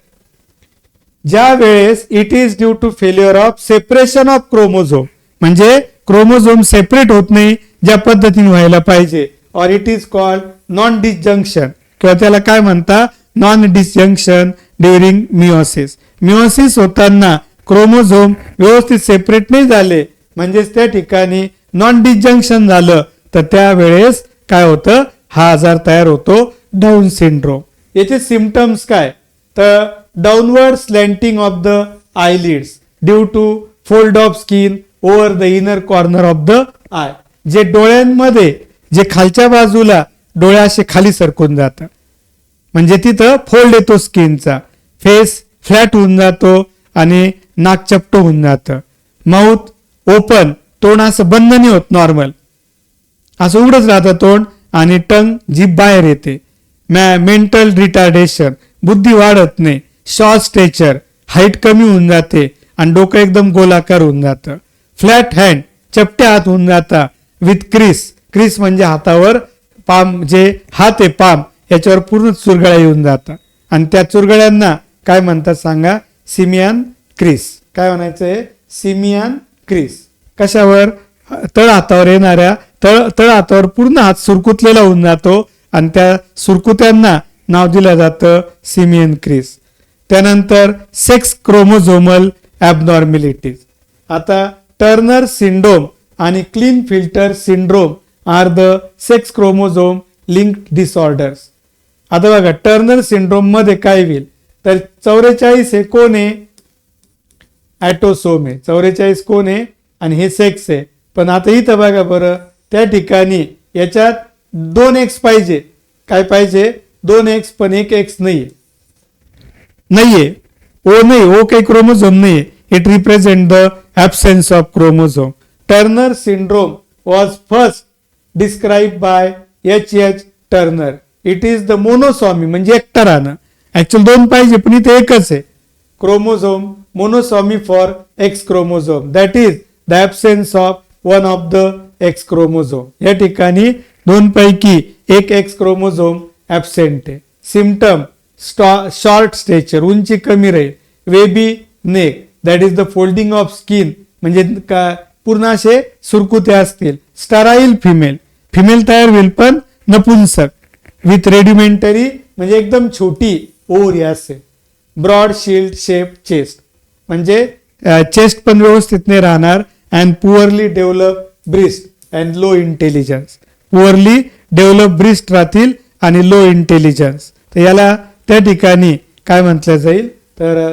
Speaker 1: ज्या वेळेस it is due to failure of separation of chromosome, म्हणजे chromosome separate होत नाही ज्या पद्धतीने व्हायला पाहिजे. और it is called non disjunction किंवा त्याला काय म्हणता? Non disjunction during meiosis. Meiosis होताना क्रोमोझोम व्यवस्थित सेपरेट नाही झाले म्हणजेच त्या ठिकाणी नॉन डिसजंक्शन झालं तर त्यावेळेस काय होतं? हा आजार तयार होतो डाऊन सिंड्रोम. याचे सिम्पटम्स काय? तर downward slanting of the eyelids due to fold of skin over the inner corner of the eye. जे डोळ्यांमध्ये जे खालच्या बाजूला डोळे असे खाली सरकून जातात म्हणजे तिथं फोल्ड येतो स्किनचा. फेस फ्लॅट होऊन जातो आणि नाक चपट होऊन जातं. माउथ ओपन, तोंड असं बंद नाही होत नॉर्मल, असं उघडच राहतं तोंड. आणि टंग जीभ बाहेर येते. मेंटल रिटार्डेशन, बुद्धी वाढत नाही. शॉर्ट स्टेचर, हाईट कमी होऊन जाते आणि डोकं एकदम गोलाकार होऊन जातं. फ्लॅट हँड, चपटे हात होऊन जाता. विथ क्रिस, क्रिस म्हणजे हातावर पाम, जे हात आहे पाम याच्यावर पूर्ण चुरगळ्या येऊन जातात आणि त्या चुरगळ्यांना काय म्हणतात सांगा? सिमियान क्रिस. काय म्हणायचंय? सिमियान क्रिस. कशावर? तळ हातावर येणाऱ्या तळ हातावर पूर्ण हात सुरकुतलेला होऊन जातो आणि त्या सुरकुत्यांना नाव दिलं जातं सिमियन क्रिस. त्यानंतर सेक्स क्रोमोझोमल ॲबनॉर्मॅलिटीज. आता टर्नर सिंड्रोम आणि Klinefelter syndrome are the sex chromosome linked disorders. आता बघा टर्नर सिंड्रोम मध्ये काय होईल तर 44 हे कोण आहे, ॲटोसोम आहे. 44 कोण आहे आणि हे सेक्स आहे. पण आता इथं बघा बरं त्या ठिकाणी याच्यात 2x पाहिजे. काय पाहिजे 2x, पण 1x नाहीये. ओ नाही, ओ काही क्रोमोझोम नाहीये. It represent the absence of chromosome. Turner syndrome was first describe by H.H. Turner. It is the monosomy म्हणजे एकटा राहणं. ऍक्च्युअल 2 पाहिजे पण इथे एकच आहे. Chromosome monosomy for X chromosome, that is the absence of one of the X chromosome. या ठिकाणी 2 पैकी एक एक्स क्रोमोझोम ऍबसेंट आहे. सिम्पटम शॉर्ट स्टेचर, उंची कमी राहील. Webbed neck, that is the folding of skin म्हणजे पूर्ण असे सुरकुत्या असतील. स्टराईल फिमेल, फिमेल तयार होईल पण नपुंसक. विथ रेडिमेंटरी म्हणजे एकदम छोटी ओव्हरी असेल. ब्रॉड शिल्ड शेप चेस्ट म्हणजे चेस्ट पण व्यवस्थित नाही राहणार. And poorly develop breast and low intelligence. Poorly develop breast राहतील आणि लो इंटेलिजन्स. तर याला त्या ठिकाणी काय म्हटलं जाईल तर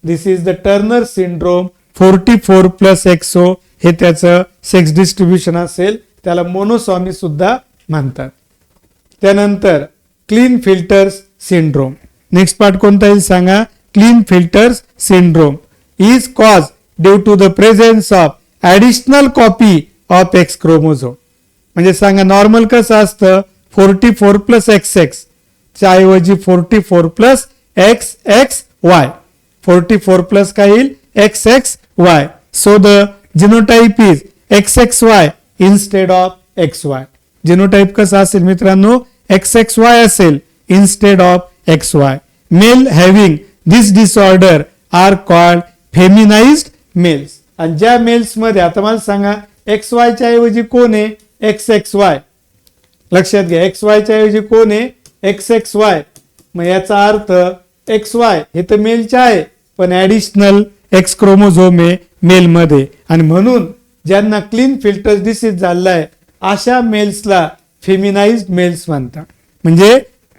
Speaker 1: this is the Turner syndrome. 44+ XO हे त्याचं सेक्स डिस्ट्रीब्युशन असेल. त्याला मोनोसॉमी सुद्धा म्हणतात. त्यानंतर Klinefelter's syndrome. Next part कोणता येईल सांगा. Klinefelter's syndrome is cause due to the presence of additional copy of X chromosome. म्हणजे सांगा नॉर्मल कसं असतं 44+ XX च्या ऐवजी 44+ XXY. 44+ काय येईल XXY. So the genotype is XXY instead of XY. Genotype कसं असेल मित्रांनो XXY असेल instead of XY. Male having this disorder are called feminised males. आणि ज्या मेल्स मध्ये आता मला सांगा XY च्या ऐवजी कोण आहे XXY. लक्षात घ्या XY च्या ऐवजी कोण आहे XXY. मग याचा अर्थ XY हे तर मेलचे आहे पण ऍडिशनल एक्स क्रोमोझोम आहे मेल मध्ये. आणि म्हणून ज्यांना क्लीन फिल्टर डिसीज झालेला आहे अशा मेल्सला फेमिनाइज्ड मेल्स म्हणतात. म्हणजे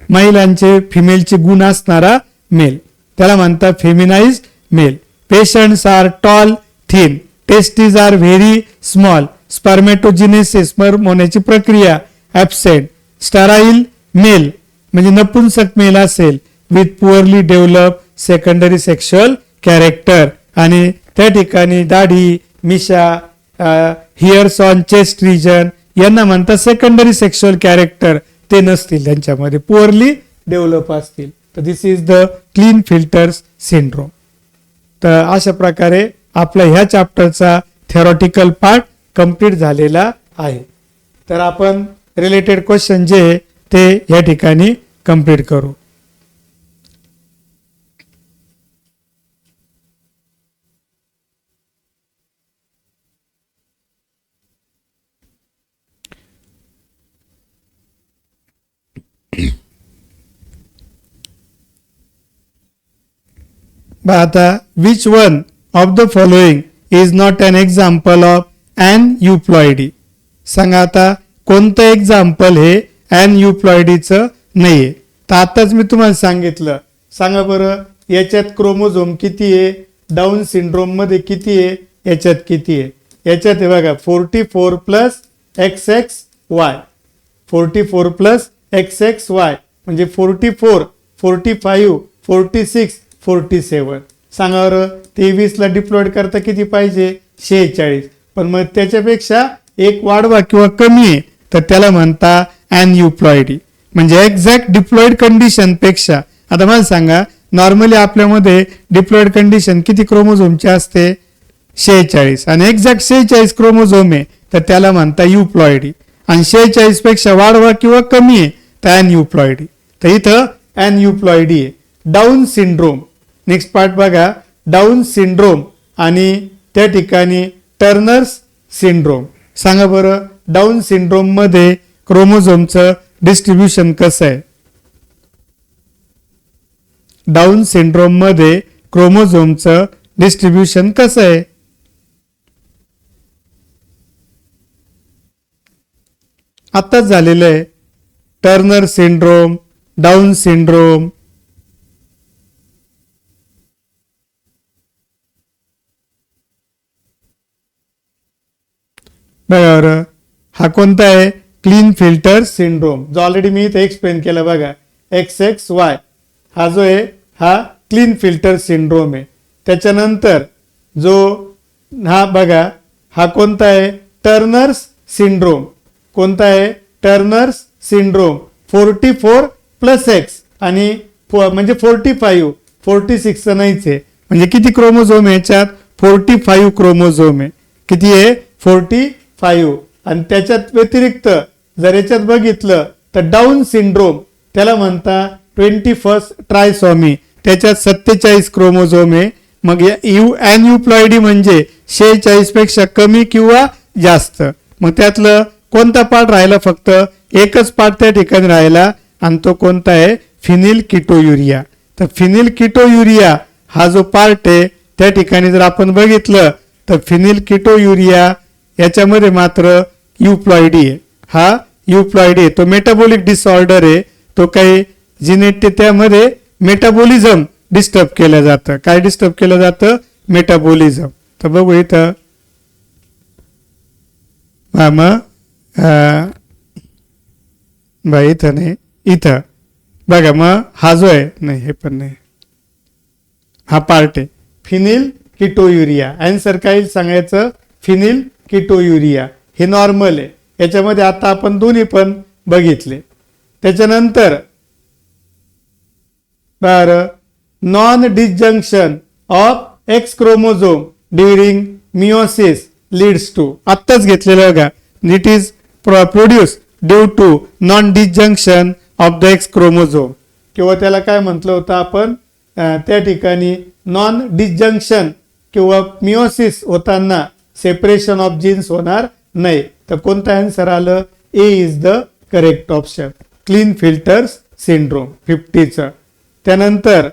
Speaker 1: महिलांचे फिमेलचे गुण असणारा मेल त्याला म्हणतात feminised male. Patients are tall thin, testes are very small, spermatogenesis sperm होण्याची प्रक्रिया ऍबसेंट. स्टराईल मेल म्हणजे नपुंसक मेल असेल with poorly develop secondary sexual character. आणि त्या ठिकाणी दाढी मिशा हिअर्स ऑन चेस्ट रिजन यांना म्हणतात सेकंडरी सेक्शुअल कॅरेक्टर. ते नसतील त्यांच्यामध्ये, पुअरली डेव्हलप असतील. तर this is the Klinefelter's syndrome. तर अशा प्रकारे आपला ह्या चॅप्टरचा थेरॉटिकल पार्ट कंप्लीट झालेला आहे. तर आपण रिलेटेड क्वेश्चन जे ते या ठिकाणी कंप्लीट करू. आता which one of the following is not an example of aneuploidy. सांगा आता कोणतं एक्झाम्पल हे ॲन युप्लॉइडीचं नाहीये. तर आताच मी तुम्हाला सांगितलं. सांगा बरं याच्यात क्रोमोझोम किती आहे, डाऊन सिंड्रोम मध्ये किती आहे, याच्यात किती आहे. याच्यात हे बघा 44+ XXY. 44+ XXY म्हणजे 44, 45, 46, 47. सांगा बरं 23 ला डिप्लॉइड करता किती पाहिजे 46. पण मग त्याच्यापेक्षा एक वाढवा किंवा कमी आहे तर त्याला म्हणता ॲनयुप्लॉइडी. म्हणजे एक्झॅक्ट डिप्लॉइड कंडिशन पेक्षा. आता मला सांगा नॉर्मली आपल्यामध्ये डिप्लॉइड कंडिशन किती क्रोमोझोमची असते 46 आणि एक्झॅक्ट 46 क्रोमोझोम आहे तर त्याला म्हणता युप्लॉइडी. आणि 46 पेक्षा वाढवा किंवा कमी आहे तर ॲनयुप्लॉइडी. तर इथं ॲनयुप्लॉइडी आहे. Down syndrome. नेक्स्ट पार्ट बघा डाऊन सिंड्रोम आणि त्या ठिकाणी टर्नर्स सिंड्रोम. सांगा बरं डाऊन सिंड्रोम मध्ये क्रोमोझोमचं डिस्ट्रीब्युशन कसं आहे? डाऊन सिंड्रोम मध्ये क्रोमोझोमचं डिस्ट्रीब्युशन कसं आहे? आत्ताच झालेलं आहे. Turner syndrome, down syndrome. बरोबर. हा कोणता आहे? क्लीन फिल्टर सिंड्रोम, जो ऑलरेडी मी इथे एक्सप्लेन केला बघा. XXY हा जो आहे हा क्लीन फिल्टर सिंड्रोम आहे. त्याच्यानंतर जो हा बघा हा कोणता आहे? Turner's syndrome. कोणता आहे? Turner's syndrome. 44+X आणि म्हणजे 45, 46 नाहीच आहे. म्हणजे किती क्रोमोझोम आहे याच्यात? 45 क्रोमोझोम आहे. किती आहे? 45. आणि त्याच्यात व्यतिरिक्त जर याच्यात बघितलं तर डाऊन सिंड्रोम त्याला म्हणता 21 ट्रायसॉमी. त्याच्यात 47 क्रोमोझोम आहे. मग अॅन्युप्लॉइडी म्हणजे 46 पेक्षा कमी किंवा जास्त. मग त्यातलं कोणता पार्ट राहिला? फक्त एकच पार्ट त्या ठिकाणी राहिला आणि तो कोणता आहे? फिनिल किटोयुरिया. तर फिनिल किटोयुरिया हा जो पार्ट आहे त्या ठिकाणी जर आपण बघितलं तर फिनिल किटोयुरिया याच्यामध्ये मात्र युप्लॉइडी आहे. हा युप्लॉइडी आहे. तो मेटाबॉलिक डिसऑर्डर आहे. तो काही जिनेटिक त्यामध्ये मेटाबॉलिझम डिस्टर्ब केलं जातं. काय डिस्टर्ब केलं जातं? मेटाबॉलिझम. तर बघू इथं मग इथं नाही, इथं बघा. मग हा जो आहे नाही, हे पण नाही, हा पार्ट आहे फिनिल किटोयुरिया. आन्सर काय सांगायचं? फिनिल किटोयुरिया. हे नॉर्मल आहे. याच्यामध्ये आता आपण दोन्ही पण बघितले. त्याच्यानंतर non disjunction of X chromosome during meiosis leads to. आत्ताच घेतलेलं बघा. It is produce due to non disjunction of the X chromosome. किंवा त्याला काय म्हटलं होतं आपण त्या ठिकाणी? नॉन डिसजंक्शन किंवा मियोसिस होताना सेपरेशन ऑफ जीन्स होणार नाही. तर कोणता आन्सर आलं? A is the correct option. Klinefelter's syndrome 50चं. त्यानंतर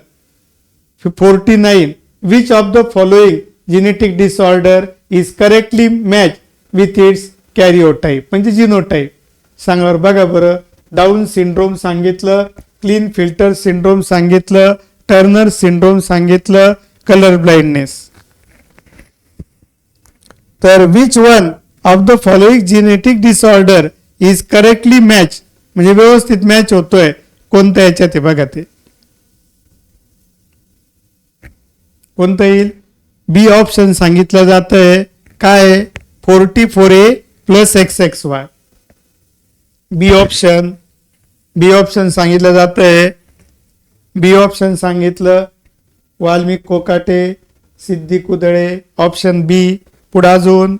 Speaker 1: 49 which of the following genetic disorder is correctly match with its कॅरिओटाईप म्हणजे जिनोटाईप. सांगा बघा बरं. डाऊन सिंड्रोम सांगितलं, क्लीन फिल्टर सिंड्रोम सांगितलं, टर्नर सिंड्रोम सांगितलं, कलर ब्लाइंडनेस. तर which one of the following genetic disorder is correctly match म्हणजे व्यवस्थित मॅच होतोय कोणत्या याच्यात आहे बघा. ते कोणतं येईल? बी ऑप्शन सांगितलं जात आहे. काय? 44A+XXY. बी ऑप्शन सांगितलं जात आहे. बी ऑप्शन सांगितलं वाल्मिक कोकाटे, सिद्धी कुदळे. ऑप्शन बी. पुढे अजून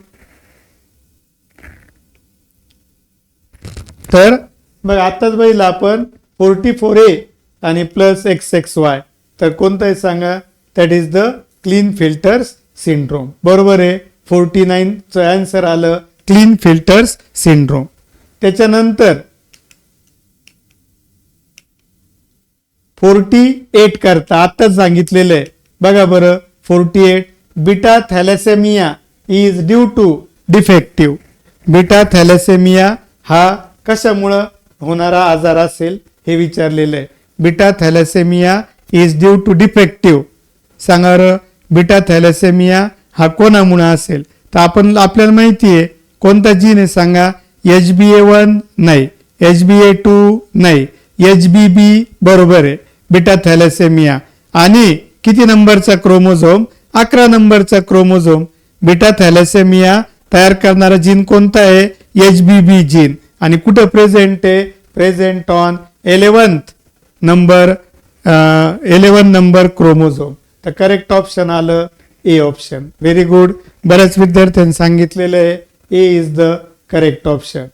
Speaker 1: तर बघ आताच बघितलं आपण 44A आणि +XXY. तर कोणतं आहे सांगा? That is the Klinefelter's syndrome. बरोबर आहे. 49चं आन्सर आलं क्लीन फिल्टर्स सिंड्रोम. त्याच्यानंतर 48 करता आताच सांगितलेलं आहे बघा बरं. 48 beta thalassemia is due to defective. Beta thalassemia हा कशामुळं होणारा आजार असेल हे विचारलेलं आहे. Beta thalassemia is due to defective. सांगा बीटा थॅलेसेमिया हा कोणामुळे असेल? तर आपल्याला माहिती आहे कोणता जीन आहे सांगा? HbA1 नाही, HbA2 नाही, HbB बरोबर आहे. बीटा थॅलेसेमिया आणि किती नंबरचा क्रोमोझोम? 11 नंबरचा क्रोमोझोम. बीटा थॅलेसेमिया तयार करणारा जीन कोणता आहे? HbB gene. आणि कुठे प्रेझेंट आहे? Present on 11th number chromosome. तर करेक्ट ऑप्शन आलं ए ऑप्शन. Very good. बऱ्याच विद्यार्थ्यांनी सांगितलेलं आहे A is the correct option.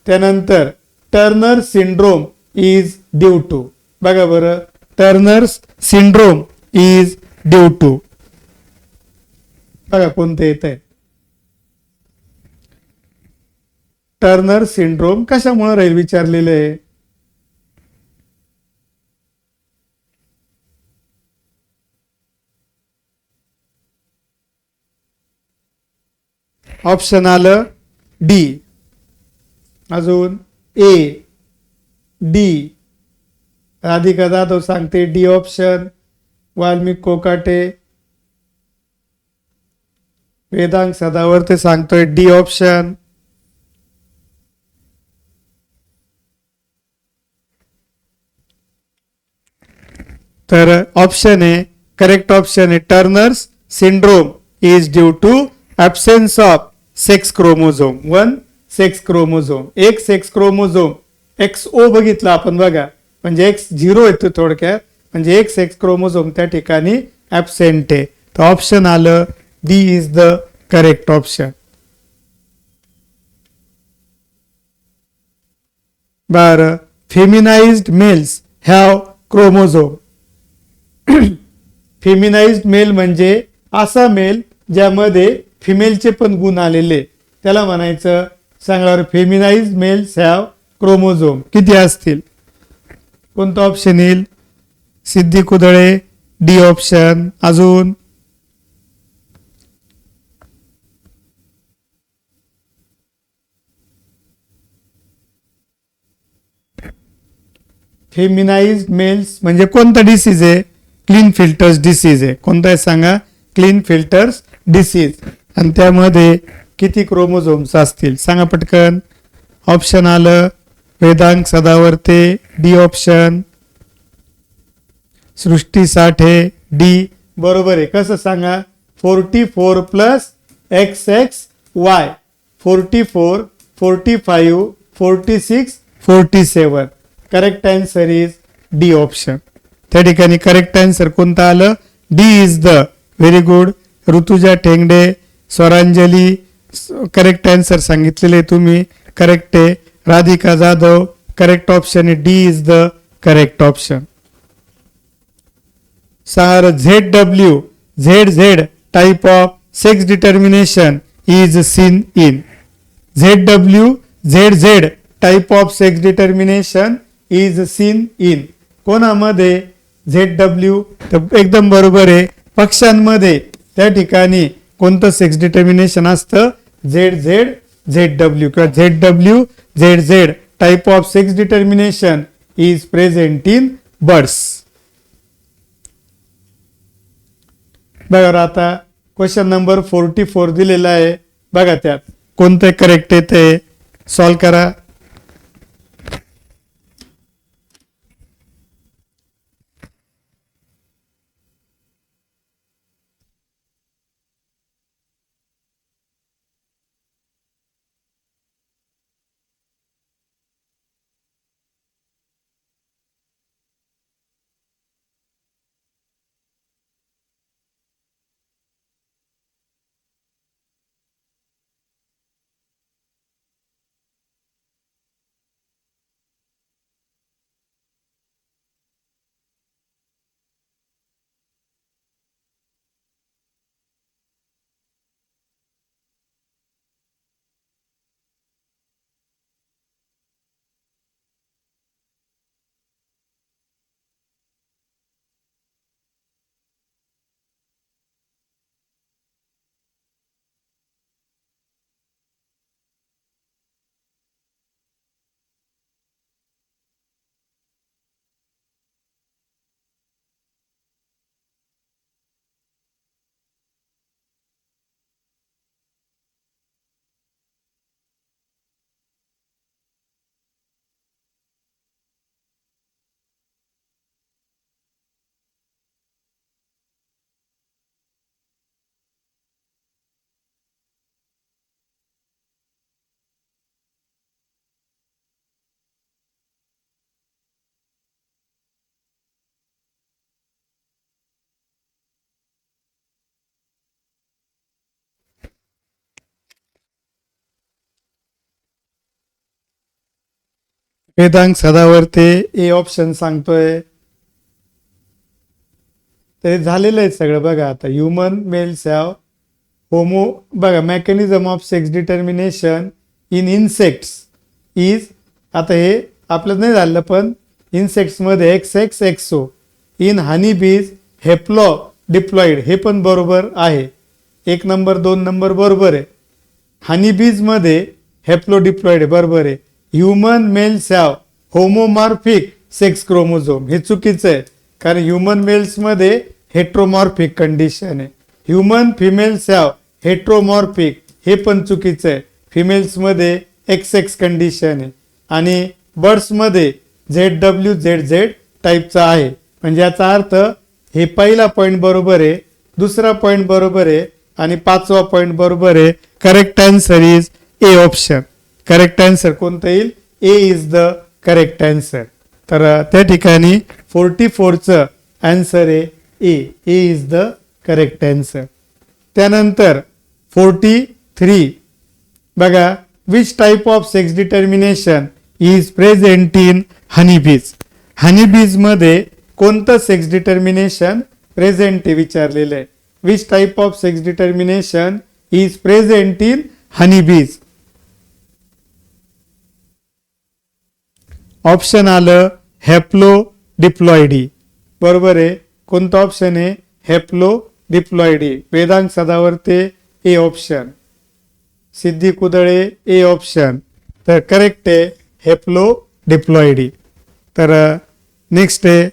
Speaker 1: त्यानंतर Turner syndrome is due to. बघा बरं. Turner's syndrome is due to बघा कोणतं येत आहे? टर्नर सिंड्रोम कशामुळे राहील विचारलेलं आहे. ऑप्शन आलं डी. अजून ए, डी. राधिका जाधव सांगते डी ऑप्शन. वाल्मिक कोकाटे, वेदांग सदावर्ते सांगतोय डी ऑप्शन. तर ऑप्शन आहे, करेक्ट ऑप्शन आहे Turner's syndrome is due to absence of sex chromosome. 1 sex chromosome, एक सेक्स क्रोमोझोम XO बघितला आपण बघा, म्हणजे X0 येतो थोडक्यात, म्हणजे एक सेक्स क्रोमोझोम त्या ठिकाणी ॲब्सेंट आहे. तर ऑप्शन आलं D is the correct option. बरं, फेमिनाइज्ड मेल्स हॅव क्रोमोझोम. फेमिनाइज्ड मेल म्हणजे असा मेल ज्यामध्ये फिमेलचे पण गुण आलेले, त्याला म्हणायचं. सांगा, फेमिनाइज्ड मेल्स हॅव क्रोमोझोम किती असतील? कोणतं ऑप्शन येईल? सिद्धी कुदळे डी ऑप्शन. अजून फेमिनाइज्ड मेल्स म्हणजे कोणता डिसीज आहे? क्लीन फिल्टर्स डिसीज आहे. कोणता आहे सांगा? Klinefelter's disease. आणि त्यामध्ये किती क्रोमोझोम्स असतील सांगा पटकन. ऑप्शन आलं Vedang Sadavarte D option. Srishti Sathe D. बरोबर आहे. कसं सांगा? 44 plus XXY. 44, 45, 46, 47. Correct answer is D option. त्या ठिकाणी करेक्ट आन्सर कोणतं आलं? D is the. Very good. Rutuja Thengde, Swaranjali correct answer सांगितलेले तुम्ही, करेक्ट आहे. राधिका जाधव करेक्ट ऑप्शन आहे, D is the correct option. Sir ZW ZZ type of sex determination is seen in. ZW ZZ type of sex determination is seen in. कोणामध्ये? ZW. तर एकदम बरोबर आहे. पक्ष्यांमध्ये त्या ठिकाणी कोणतं सेक्स डिटर्मिनेशन असतं? ZZ ZW किंवा ZW ZZ type of sex determination is present in birds. बघा आता क्वेश्चन नंबर 44 दिलेला आहे. बघा त्यात कोणतं करेक्ट आहे ते सॉल्व करा. वेदांग सदावर्ते ए ऑप्शन सांगतोय. ते झालेलं आहे सगळं. बघा आता ह्युमन मेल्स हॅव होमो. बघा mechanism of sex determination in insects is, आता हे आपलं नाही झालं पण इन्सेक्ट्समध्ये XX एक्सो, इन हनी बीज हेप्लो डिप्लॉइड, हे पण बरोबर आहे. 1 नंबर 2 नंबर बरोबर आहे. हनी बीज मध्ये हेप्लो डिप्लॉइड बरोबर आहे. Human males have homomorphic sex chromosome, हे चुकीचं आहे कारण ह्युमन मेल्स मध्ये हेट्रोमॉर्फिक कंडिशन आहे. ह्युमन फिमेल्स हॅव हेट्रोमॉर्फिक, हे पण चुकीचं आहे. फिमेल्स मध्ये XX कंडिशन आहे. आणि बर्ड्स मध्ये ZWZZ टाईपचा आहे. म्हणजे याचा अर्थ हे पहिला पॉइंट बरोबर आहे, दुसरा पॉइंट बरोबर आहे आणि 5वा पॉइंट बरोबर आहे. Correct answer is A option. Correct answer कोणतं येईल? ए इज द करेक्ट आन्सर. तर त्या ठिकाणी 44चं आन्सर आहे ए. ए इज द करेक्ट आन्सर. त्यानंतर 43 बघा, which type of sex determination is present in honeybees. Honeybees मध्ये कोणतं सेक्स डिटर्मिनेशन प्रेझेंट आहे विचारलेलं आहे. Which type of sex determination is present in honeybees. Option आलं हेप्लो डिप्लॉइडी, बरोबर आहे. कोणतं ऑप्शन आहे? Haplo diploidy. Vedang Sadavarte A option. Siddhi Kudale A option. तर करेक्ट आहे हेप्लो डिप्लॉइडी. तर नेक्स्ट आहे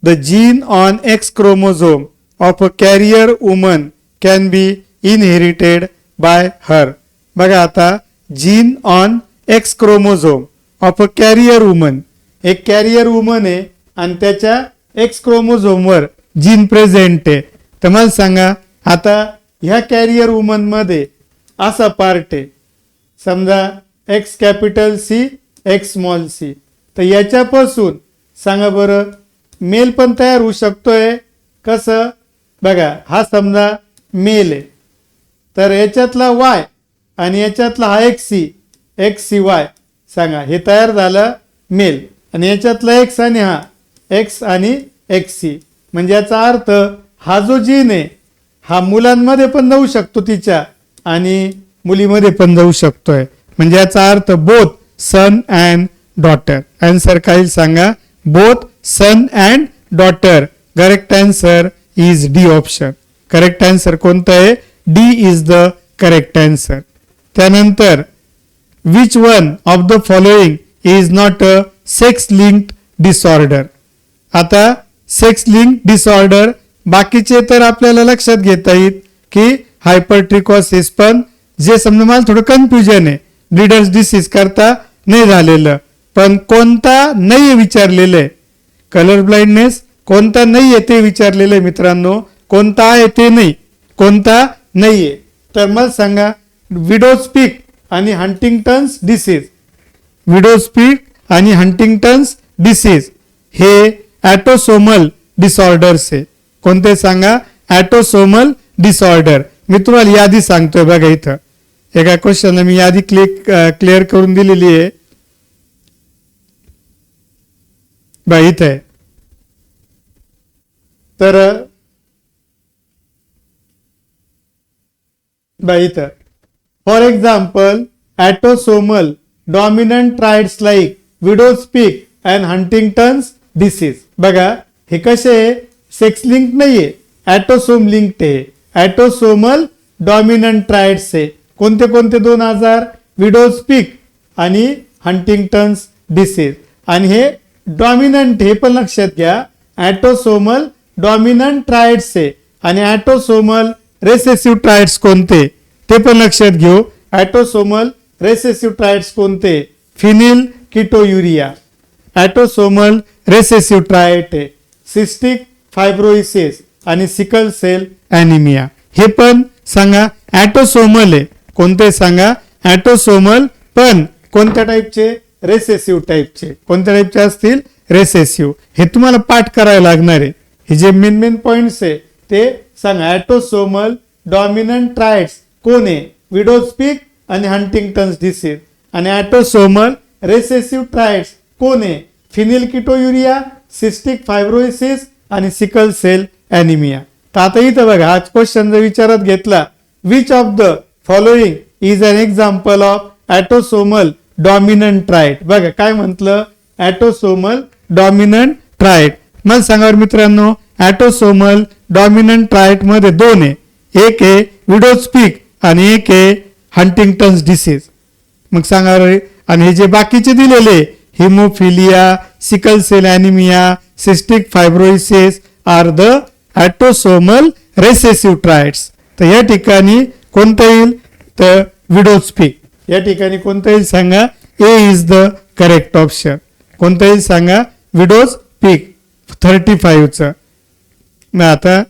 Speaker 1: the gene on X chromosome of a carrier woman can be inherited by her. बघा आता, gene on X chromosome of a carrier woman, एक carrier woman आहे आणि त्याच्या X क्रोमोझोमवर जीन प्रेझेंट आहे. तर मला सांगा आता ह्या कॅरियर वुमन मध्ये असा पार्ट आहे, समजा X capital C X small C, तर याच्यापासून सांगा बरं मेल पण तयार होऊ शकतोय कसं? बघा, हा समजा मेल आहे, तर याच्यातला Y आणि याच्यातला हा XCY, सांगा हे तयार झालं मेल. आणि याच्यातला X आणि हा X आणि XC, म्हणजे याचा अर्थ हा जो जीन आहे हा मुलांमध्ये पण जाऊ शकतो तिच्या आणि मुलीमध्ये पण जाऊ शकतोय. म्हणजे याचा अर्थ both son and daughter. Answer काय सांगा? Both son and daughter. Correct answer is D option. Correct answer कोणतं आहे? D is the correct answer. त्यानंतर which one of the following is not a sex linked disorder. आता sex link disorder बाकीचे तर आपल्याला लक्षात घेता येईल की हायपरट्रिकोसिस, पण जे समजा मला थोडं कन्फ्युजन आहे ब्रीडर्स डिसीज करता नाही झालेलं, पण कोणता नाही विचारलेलं आहे. कलर ब्लाइंडनेस कोणता नाही आहे ते विचारलेलं आहे मित्रांनो. कोणता आहे ते नाही, कोणता नाहीये. तर मला सांगा विडोज पीक आणि हंटिंग्टन्स डिसीज. विडोज पीक आणि हंटिंग्टन्स डिसीज हे ॲटोसोमल डिसऑर्डर्स आहे. कोणते सांगा? ॲटोसोमल डिसऑर्डर. मी तुम्हाला यादी सांगतोय बघा, इथं एका क्वेश्चनला मी यादी क्लिअर करून दिलेली आहे बघा इथं आहे. तर बघा इथं for example autosomal dominant traits like widow's peak and Huntington's disease. बघा हे कसे सेक्स लिंक नाहीये, ॲटोसोम लिंक्ड आहे. ॲटोसोमल डॉमिनंट ट्रायड्स आहे. कोणते कोणते 2 आजार? विडोज पीक आणि हंटिंग्टन्स डिसीज. आणि हे डॉमिनंट, हे पण लक्षात घ्या, ॲटोसोमल डॉमिनंट ट्रायड्स आहे. आणि ॲटोसोमल रेसेसिव्ह ट्रायड्स कोणते ते पण लक्षात घेऊ. ॲटोसोमल रेसेसिव्ह ट्रायड्स कोणते? फिनिल किटोयुरिया ॲटोसोमल रेसेसिव्ह ट्रायड आहे. सिस्टिक फायब्रोइसिस आणि सिकल सेल ॲनिमिया हे पण सांगा ॲटोसोमल आहे. कोणते सांगा? ॲटोसोमल, पण कोणत्या टाईपचे? रेसेसिव्ह टाईपचे. कोणत्या टाईपचे असतील? रेसेसिव्ह. हे तुम्हाला पाठ करायला लागणार आहे. हे जे मेन पॉइंट्स आहे ते सांगा. ॲटोसोमल डॉमिनंट ट्रायड्स कोण आहे? विडोज पीक आणि हंटिंग्टन्स डिसीज. आणि ॲटोसोमल रेसेसिव्ह ट्रायड्स कोण आहे? फिनिल किटोयुरिया, सिस्टिक फायब्रोइसिस आणि सिकल सेल ॲनिमिया. तर आता इथं बघा, आज क्वेश्चन जर विचारात घेतला which of the following is an example of autosomal dominant trait. बघा काय म्हटलं, ॲटोसोमल डॉमिनंट ट्राईट. मग सांगा मित्रांनो, ॲटोसोमल डॉमिनंट ट्राईट मध्ये दोन आहे, एक आहे विडोज पीक आणि एक आहे हंटिंग्टन्स डिसीज. मग सांगा रे, आणि हे जे बाकीचे दिलेले haemophilia, sickle cell anaemia, cystic fibrosis are the autosomal recessive traits. तर या ठिकाणी कोणतं येईल, तर विडोज पीक. या ठिकाणी कोणतं येईल सांगा, ए इज द करेक्ट ऑप्शन. कोणतं येईल सांगा, विडोज पीक 35चं. मग आता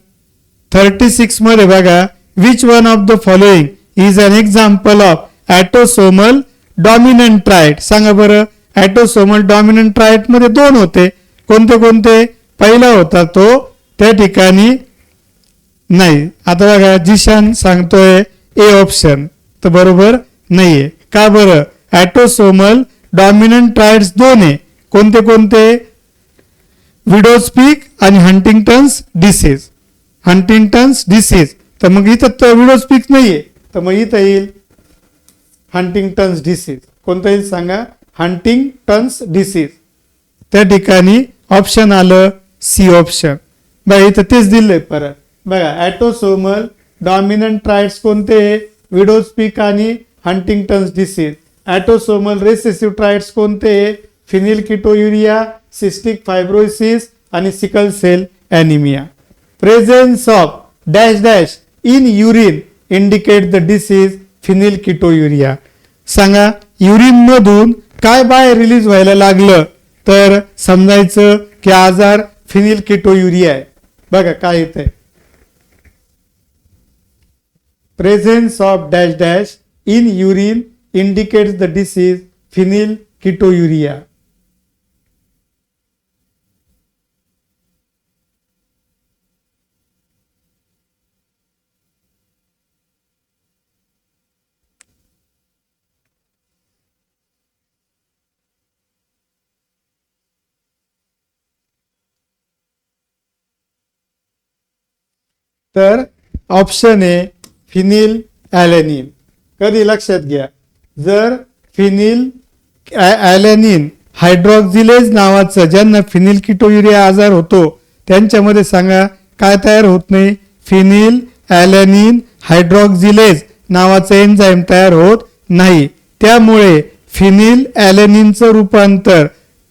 Speaker 1: 36 मध्ये बघा, which one of the following is an example of autosomal dominant trait. सांगा बरं, ॲटोसोमल डॉमिनंट ट्राईट मध्ये दोन होते, कोणते कोणते. पहिला होता तो, त्या ठिकाणी नाही. आता बघा जिशान सांगतोय ए ऑप्शन, तर बरोबर नाहीये. का बरं, ॲटोसोमल डॉमिनंट ट्राईट्स दोन आहे, कोणते कोणते, विडोज पीक आणि हंटिंग्टन्स डिसीज. हंटिंग्टन्स डिसीज, तर मग इथं विडोज पीक नाहीये, तर मग इथं येईल हंटिंग्टन्स डिसीज. कोणतं येईल सांगा, हंटिंग्टन्स डिसीज. त्या ठिकाणी ऑप्शन आलं सी ऑप्शन. बघा इथं तेच दिलंय परत. बघा ॲटोसोमल डॉमिनंट ट्राईट्स कोणते, विडोज पीक आणि हंटिंग्टन्स डिसीज. ॲटोसोमल रेसेसिव्ह ट्राईट्स कोणते, फिनिलकिटोयुरिया, सिस्टिक फायब्रोसिस आणि sickle cell anaemia. Presence of dash dash in urine indicate the disease phenylketonuria. सांगा, युरिन मधून काय बाहेर रिलीज व्हायला लागलं तर समजायचं की आजार फिनिलकिटोयुरिया आहे. बघा काय येतंय, presence of dash dash in urine indicates the disease phenylketonuria. तर ऑप्शन आहे फिनिल ॲलेनिन. कधी लक्षात घ्या, जर फिनिल ॲलेनिन हायड्रॉक्झिलेज नावाचं ज्यांना फिनिलकिटोयुरिया आजार होतो त्यांच्यामध्ये सांगा काय तयार होत नाही, फिनिल ॲलेनिन हायड्रॉक्झिलेज नावाचं एन्झाईम तयार होत नाही. त्यामुळे फिनिल ॲलेनिनचं रूपांतर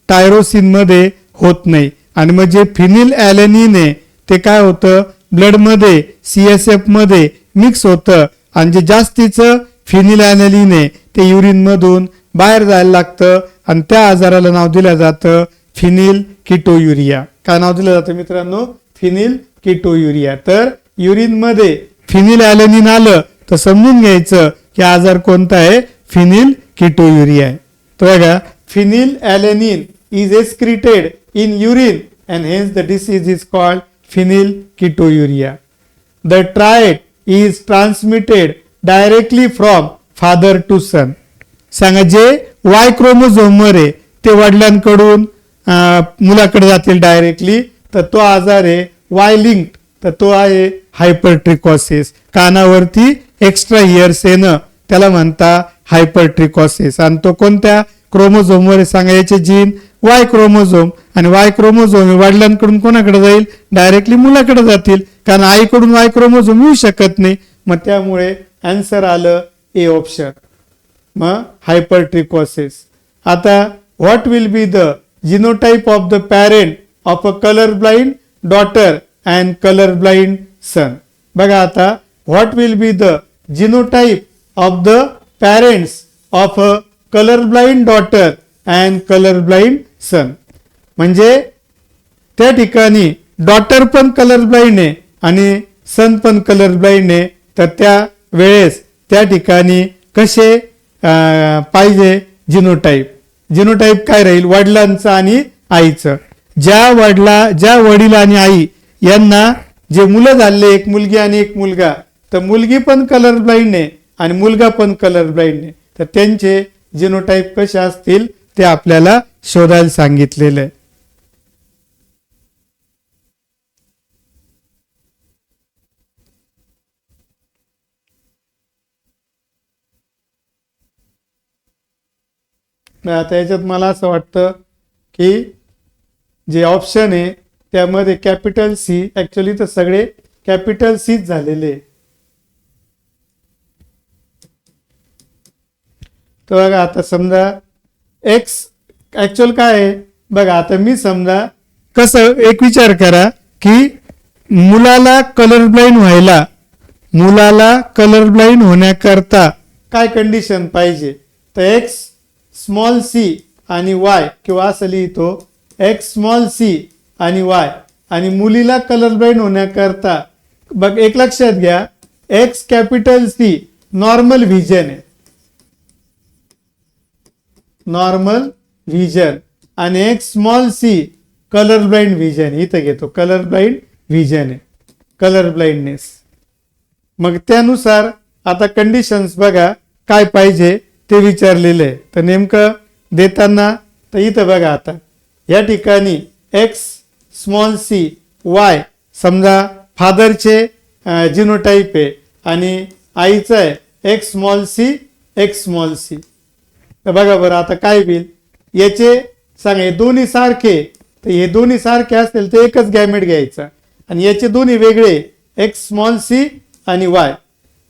Speaker 1: टायरोसिन मध्ये होत नाही. आणि मग जे फिनिल ॲलेनिन आहे ते काय होतं, ब्लडमध्ये CSF मध्ये मिक्स होतं आणि जे जास्तीचं फिनिल ॲलेनिन आहे ते युरिन मधून बाहेर जायला लागतं आणि त्या आजाराला नाव दिलं जातं फिनिलकिटोयुरिया. काय नाव दिलं जातं मित्रांनो, फिनिलकिटोयुरिया. तर युरिन मध्ये फिनिल ॲलेनिन आलं तर समजून घ्यायचं की आजार कोणता आहे, फिनिलकिटोयुरिया आहे. तर बघा, phenyl alanine is excreted in urine and hence the disease is called phenylketonuria. The trait is transmitted directly from father to son. सांगा, जे Y क्रोमोझोम वर आहे ते वडिलांकडून मुलाकडे जातील डायरेक्टली, तर तो आजार आहे Y लिंक्ड, तर तो आहे हायपरट्रिकॉसिस. कानावरती एक्स्ट्रा इयर्स येणं त्याला म्हणता हायपरट्रिकॉसिस. आणि तो कोणत्या क्रोमोझोम वर सांगा, याचे जीन Y क्रोमोझोम, आणि Y क्रोमोझोम वडिलांकडून कोणाकडे जाईल, डायरेक्टली मुलाकडे जातील, कारण आईकडून Y क्रोमोझोम येऊ शकत नाही. मग त्यामुळे आन्सर आलं ए ऑप्शन, मग हायपरट्रिकॉसिस. आता what will be the genotype of the parent of a colour blind daughter and colour blind son. बघा आता, what will be the genotype of the parents of a colour blind daughter and colour blind son. म्हणजे त्या ठिकाणी daughter पण colour blind आहे आणि सन पण colour blind आहे, तर त्या वेळेस त्या ठिकाणी कसे पाहिजे जिनोटाइप. जिनोटाइप काय राहील, वडिलांचं आणि आईचं. ज्या वडील आणि आई यांना जे मुलं झाले, एक मुलगी आणि एक मुलगा, तर मुलगी पण कलर ब्लाइंड आहे आणि मुलगा पण कलर ब्लाइंड आहे, तर त्यांचे जिनोटाइप कसे असतील ते आपल्याला शोधायला सांगितलेलं आहे. आता याच्यात मला असं वाटतं की जे ऑप्शन आहे त्यामध्ये कॅपिटल सी, ऍक्च्युअली तर सगळे कॅपिटल सीच झालेले. तर बघा आता समजा एक्स ऍक्च्युअल काय आहे बघा. आता मी समजा कसं एक विचार करा की मुलाला कलर ब्लाइंड होण्याकरता काय कंडिशन पाहिजे. तर एक्स स्मॉल सी आणि वाय, किंवा असं लिहितो एक्स स्मॉल सी आणि वाय, आणि मुलीला कलर ब्लाइंड होण्याकरता बघ एक लक्षात घ्या, X capital C normal vision आहे, नॉर्मल व्हिजन, आणि X small C colour blind vision. इथं घेतो कलर ब्लाइंड व्हिजन आहे, कलर ब्लाइंडनेस. मग त्यानुसार आता कंडिशन्स बघा काय पाहिजे ते विचारलेलं आहे. तर नेमकं देताना तर इथं बघा आता या ठिकाणी एक्स स्मॉल सी वाय समजा फादरचे जिनोटाईप आहे आणि आईचं आहे एक्स स्मॉल सी. तर बघा बरं आता काय होईल, याचे सांगा हे दोन्ही सारखे, तर हे दोन्ही सारखे असतील तर एकच गॅमेट घ्यायचा, आणि याचे दोन्ही वेगळे एक्स स्मॉल सी आणि वाय.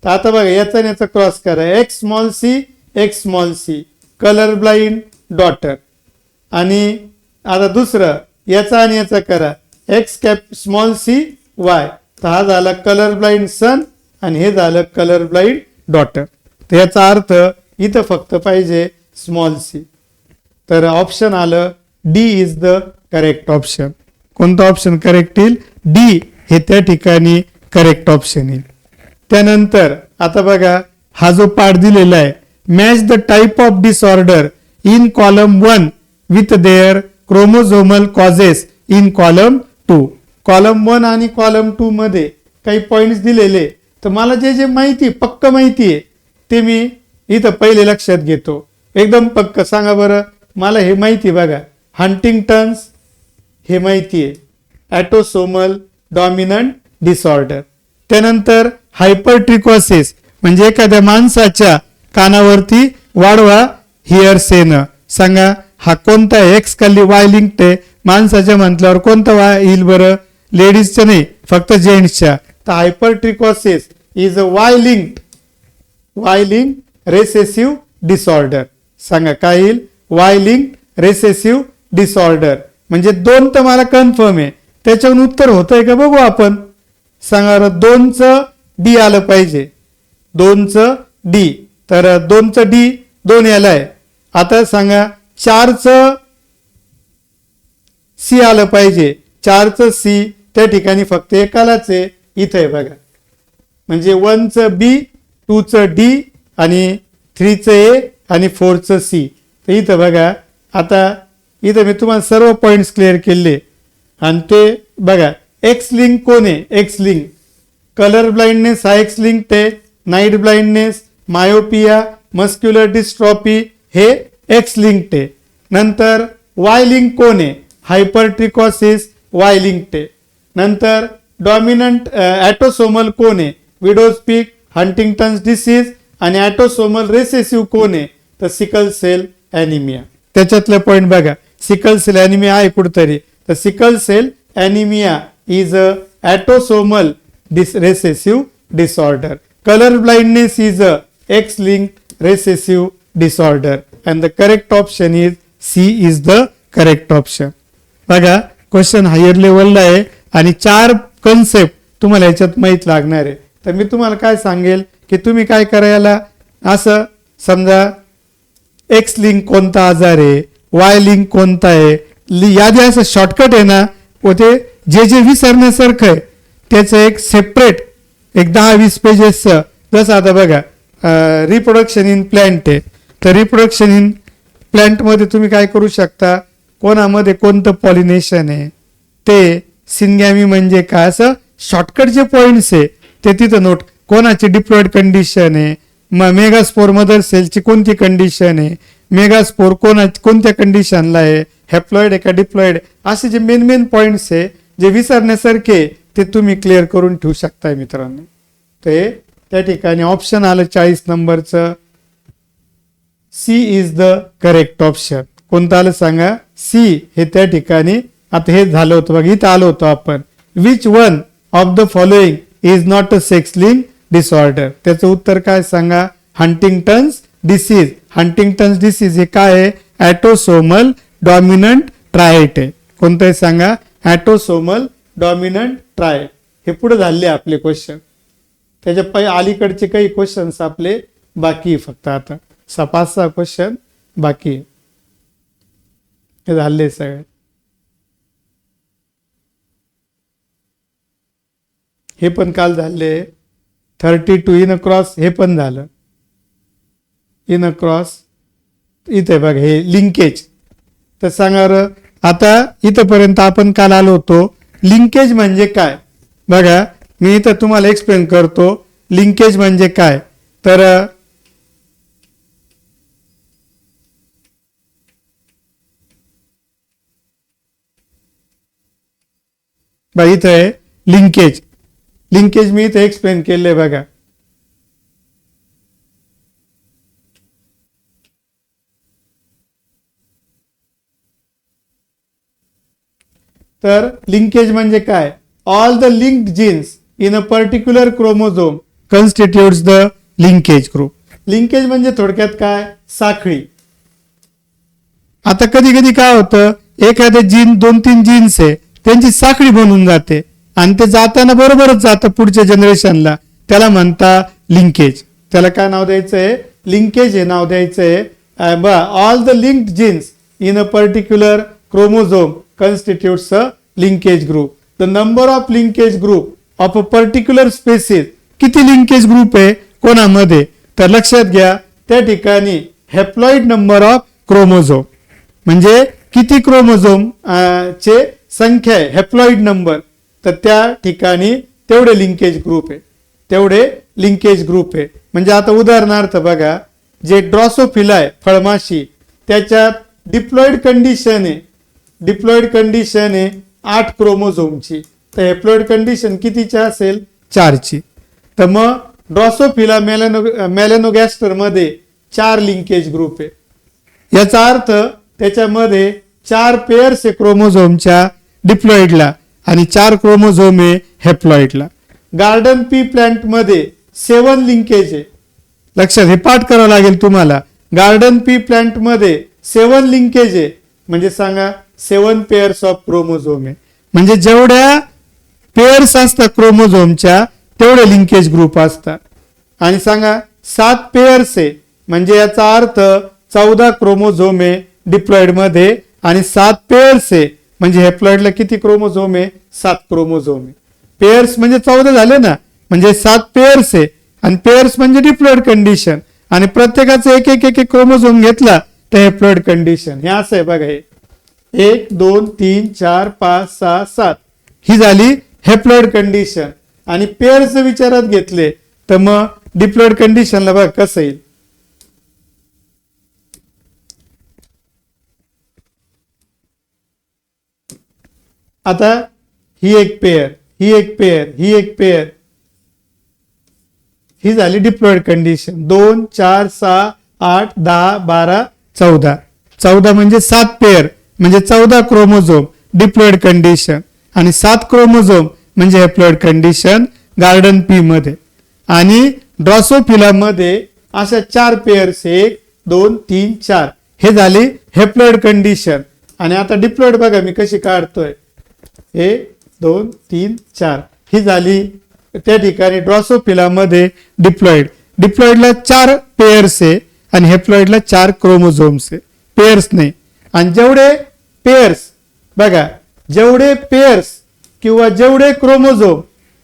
Speaker 1: तर आता बघा याचा आणि याचा क्रॉस करा, X small C colour blind daughter, आणि आता दुसरं याचा आणि याचा करा X cap small C Y. तर हा झाला कलर ब्लाइंड सन आणि हे झालं कलर ब्लाइंड डॉटर. तर याचा अर्थ इथं फक्त पाहिजे स्मॉल सी. तर ऑप्शन आलं D is the correct option. कोणतं ऑप्शन करेक्ट येईल, डी हे त्या ठिकाणी करेक्ट ऑप्शन येईल. त्यानंतर आता बघा हा जो पार्ट दिलेला आहे, match the type of disorder in column 1 with their chromosomal causes in column 2. Column 1 आणि कॉलम 2 मध्ये काही पॉइंट्स दिलेले, तर मला जे जे माहिती पक्क माहिती आहे ते मी इथं पहिले लक्षात घेतो. एकदम पक्क सांगा बरं मला हे माहिती बघा, हंटिंग्टन्स हे माहिती आहे, ॲटोसोमल डॉमिनंट डिसऑर्डर. त्यानंतर हायपरट्रिकोसिस म्हणजे एखाद्या माणसाच्या कानावरती वाढवा हिअरसेनं. सांगा हा कोणता आहे, एक्स खाली वाय लिंक्ड आहे, माणसाच्या म्हटल्यावर कोणता वाय येईल बरं, लेडीजच्या नाही फक्त जेंट्सच्या. तर hypertrichosis is a Y linked recessive disorder. सांगा काय येईल, वाय लिंक्ड रेसेसिव्ह डिसऑर्डर. म्हणजे दोन तर मला कन्फर्म आहे, त्याच्यावरून उत्तर होतंय का बघू आपण. सांगा 2चं डी आलं पाहिजे, 2चं डी, तर 2चं डी 2 याला आहे. आता सांगा 4चं सी आलं पाहिजे, 4चं सी त्या ठिकाणी फक्त एकालाच आहे, इथं आहे बघा. म्हणजे 1चं बी, 2चं डी आणि 3चं ए आणि 4चं सी. तर इथं बघा आता इथं मी तुम्हाला सर्व पॉइंट्स क्लिअर केले. आणि ते बघा एक्स लिंक कोण आहे, एक्स लिंक कलर ब्लाइंडनेस हा एक्स लिंक आहे, night blindness, myopia, muscular dystrophy हे एक्स लिंक्ड आहे. नंतर वाय लिंक कोण आहे, हायपरट्रिकोसिस वाय लिंक्ड आहे. नंतर डॉमिनंट ॲटोसोमल कोण आहे, विडोज पीक, हंटिंग्टन्स डिसीज, आणि ॲटोसोमल रेसेसिव्ह कोण आहे, तर सिकल सेल ॲनिमिया. त्याच्यातले पॉइंट बघा, सिकल सेल ॲनिमिया आहे कुठतरी, तर sickle cell anaemia is a autosomal recessive disorder. Colour blindness is a X linked recessive disorder, and the correct option is C is the correct option. बघा question higher लेवलला आहे आणि 4 concept तुम्हाला याच्यात माहीत लागणार आहे. तर मी तुम्हाला काय सांगेल की तुम्ही काय करायला, असं समजा एक्स लिंक कोणता आजार आहे, वाय लिंक कोणता आहे, यादी असं शॉर्टकट आहे ना, व ते जे जे विसरण्यासारखं आहे त्याचं एक सेपरेट एक 10-20 पेजेसचं. जसं आता बघा रिप्रोडक्शन इन प्लॅन्ट आहे, तर रिप्रोडक्शन इन प्लॅन्टमध्ये तुम्ही काय करू शकता, कोणामध्ये कोणतं पॉलिनेशन आहे, ते सिंगॅमी म्हणजे काय, असं शॉर्टकट जे पॉइंट्स आहे ते तिथं नोट. कोणाची डिप्लॉइड कंडिशन आहे, मेगास्पोर मदर सेलची कोणती कंडिशन आहे, मेगास्पोर कोणत्या कंडिशनला आहे, हॅप्लॉइड आहे का डिप्लॉइड, असे जे मेन पॉइंट्स आहे जे विसरण्यासारखे ते तुम्ही क्लिअर करून ठेवू शकताय मित्रांनो. ते त्या ठिकाणी ऑप्शन आलं 40 नंबरचं C is the correct option. कोणतं आलं सांगा? सी हे त्या ठिकाणी. आता हे झालं होतं बघा, इथं आलो होतो आपण. Which one of the following is not a sex link disorder. त्याचं उत्तर काय सांगा? हंटिंग्टन्स डिसीज. हंटिंग्टन्स डिसीज हे काय आहे? ॲटोसोमल डॉमिनंट ट्रायट आहे. कोणतं आहे सांगा? ॲटोसोमल डॉमिनंट ट्रायट. हे पुढे झाले आपले क्वेश्चन. त्याच्या अलीकडचे काही क्वेश्चन्स आपले बाकी फक्त आता 5-6 क्वेश्चन बाकी हे झाले सगळे. हे पण काल झाले. 32 इन क्रॉस हे पण झालं. इन क्रॉस इथे बघा हे लिंकेज. तर सांगा आता इथपर्यंत आपण काल आलो होतो. लिंकेज म्हणजे काय बघा, मी इथं तुम्हाला एक्सप्लेन करतो. लिंकेज म्हणजे काय तर इथं आहे लिंकेज. लिंकेज मी इथे एक्सप्लेन केले बघा. तर लिंकेज म्हणजे काय? All the linked genes in a particular chromosome constitutes the linkage group. Linkage म्हणजे थोडक्यात काय? साखळी. आता कधी कधी काय होतं, एखादे जीन 2-3 जीन्स आहे त्यांची साखळी बनून जाते आणि ते जाताना बरोबरच जातं पुढच्या जनरेशनला. त्याला म्हणता लिंकेज. त्याला काय नाव द्यायचंय? लिंकेज हे नाव द्यायचंय. All the linked genes in a particular chromosome constitutes a linkage group. The number of linkage group of a particular species. किती लिंकेज ग्रुप आहे कोणामध्ये? तर लक्षात घ्या त्या ठिकाणी हॅप्लॉइड नंबर ऑफ क्रोमोझोम म्हणजे किती क्रोमोझोम चे संख्या आहे हॅप्लॉइड नंबर. तर त्या ठिकाणी तेवढे लिंकेज ग्रुप आहे. तेवढे लिंकेज ग्रुप आहे. म्हणजे आता उदाहरणार्थ बघा, जे ड्रॉसोफिला आहे फळमाशी, त्याच्यात डिप्लॉइड कंडिशन आहे. डिप्लॉइड कंडिशन आहे 8 क्रोमोझोमची. तर हॅप्लॉइड कंडिशन कितीची असेल? 4ची. तर मग ड्रॉसोफिला मेलॅनोगॅस्टर मध्ये 4 लिंकेज ग्रुप आहे. याचा अर्थ त्याच्यामध्ये 4 पेअर्स आहे क्रोमोझोमच्या डिप्लॉइडला आणि 4 क्रोमोझोम आहे हॅप्लॉइडला. गार्डन पी प्लांट मध्ये 7 लिंकेज आहे. लक्षात हे पाठ करावं लागेल तुम्हाला. गार्डन पी प्लांट मध्ये 7 लिंकेज आहे. म्हणजे सांगा 7 पेअर्स ऑफ क्रोमोझोम आहे. म्हणजे जेवढ्या पेअर्स असतात क्रोमोझोमच्या तेवढे लिंकेज ग्रुप असतात. आणि सांगा 7 पेअर्स आहे म्हणजे याचा अर्थ 14 क्रोमोझोम आहे डिप्लॉइड मध्ये आणि 7 पेअर्स आहे म्हणजे हॅप्लॉइडला किती क्रोमोझोम आहे? 7 क्रोमोझोम आहे. पेअर्स म्हणजे 14 झाले ना, म्हणजे 7 पेअर्स आहे आणि पेअर्स म्हणजे डिप्लॉइड कंडिशन आणि प्रत्येकाचं एक एक क्रोमोझोम घेतला तर हॅप्लॉइड कंडिशन. हे असं आहे बघा. हे 1 2 3 4 5 6 7 ही झाली हॅप्लॉइड कंडिशन. आणि पेअर्स विचारात घेतले तर मग डिप्लॉइड कंडिशनला बघा कसं येईल. आता ही एक पेअर, ही एक पेअर, ही एक पेअर, ही झाली डिप्लॉइड कंडिशन. 2 4 6 8 10 12 14. 14 म्हणजे 7 पेअर म्हणजे 14 क्रोमोझोम डिप्लॉइड कंडिशन आणि 7 क्रोमोझोम म्हणजे हॅप्लॉइड कंडिशन गार्डन पी मध्ये. आणि ड्रॉसोफिला मध्ये अशा 4 पेअर्स 1 2 3 4 हे झाली हॅप्लॉइड कंडिशन. आणि आता डिप्लॉइड बघा मी कशी काढतोय. 1 2 3 4 ही झाली त्या ठिकाणी ड्रॉसोफिला मध्ये डिप्लॉइड. डिप्लॉइडला 4 पेअर्स आहे आणि हॅप्लॉइडला 4 क्रोमोझोम्स आहे. पेअर्स नाही. आणि जेवढे पेअर्स बघा, जेवढे पेअर्स किंवा जेवढे क्रोमोझोम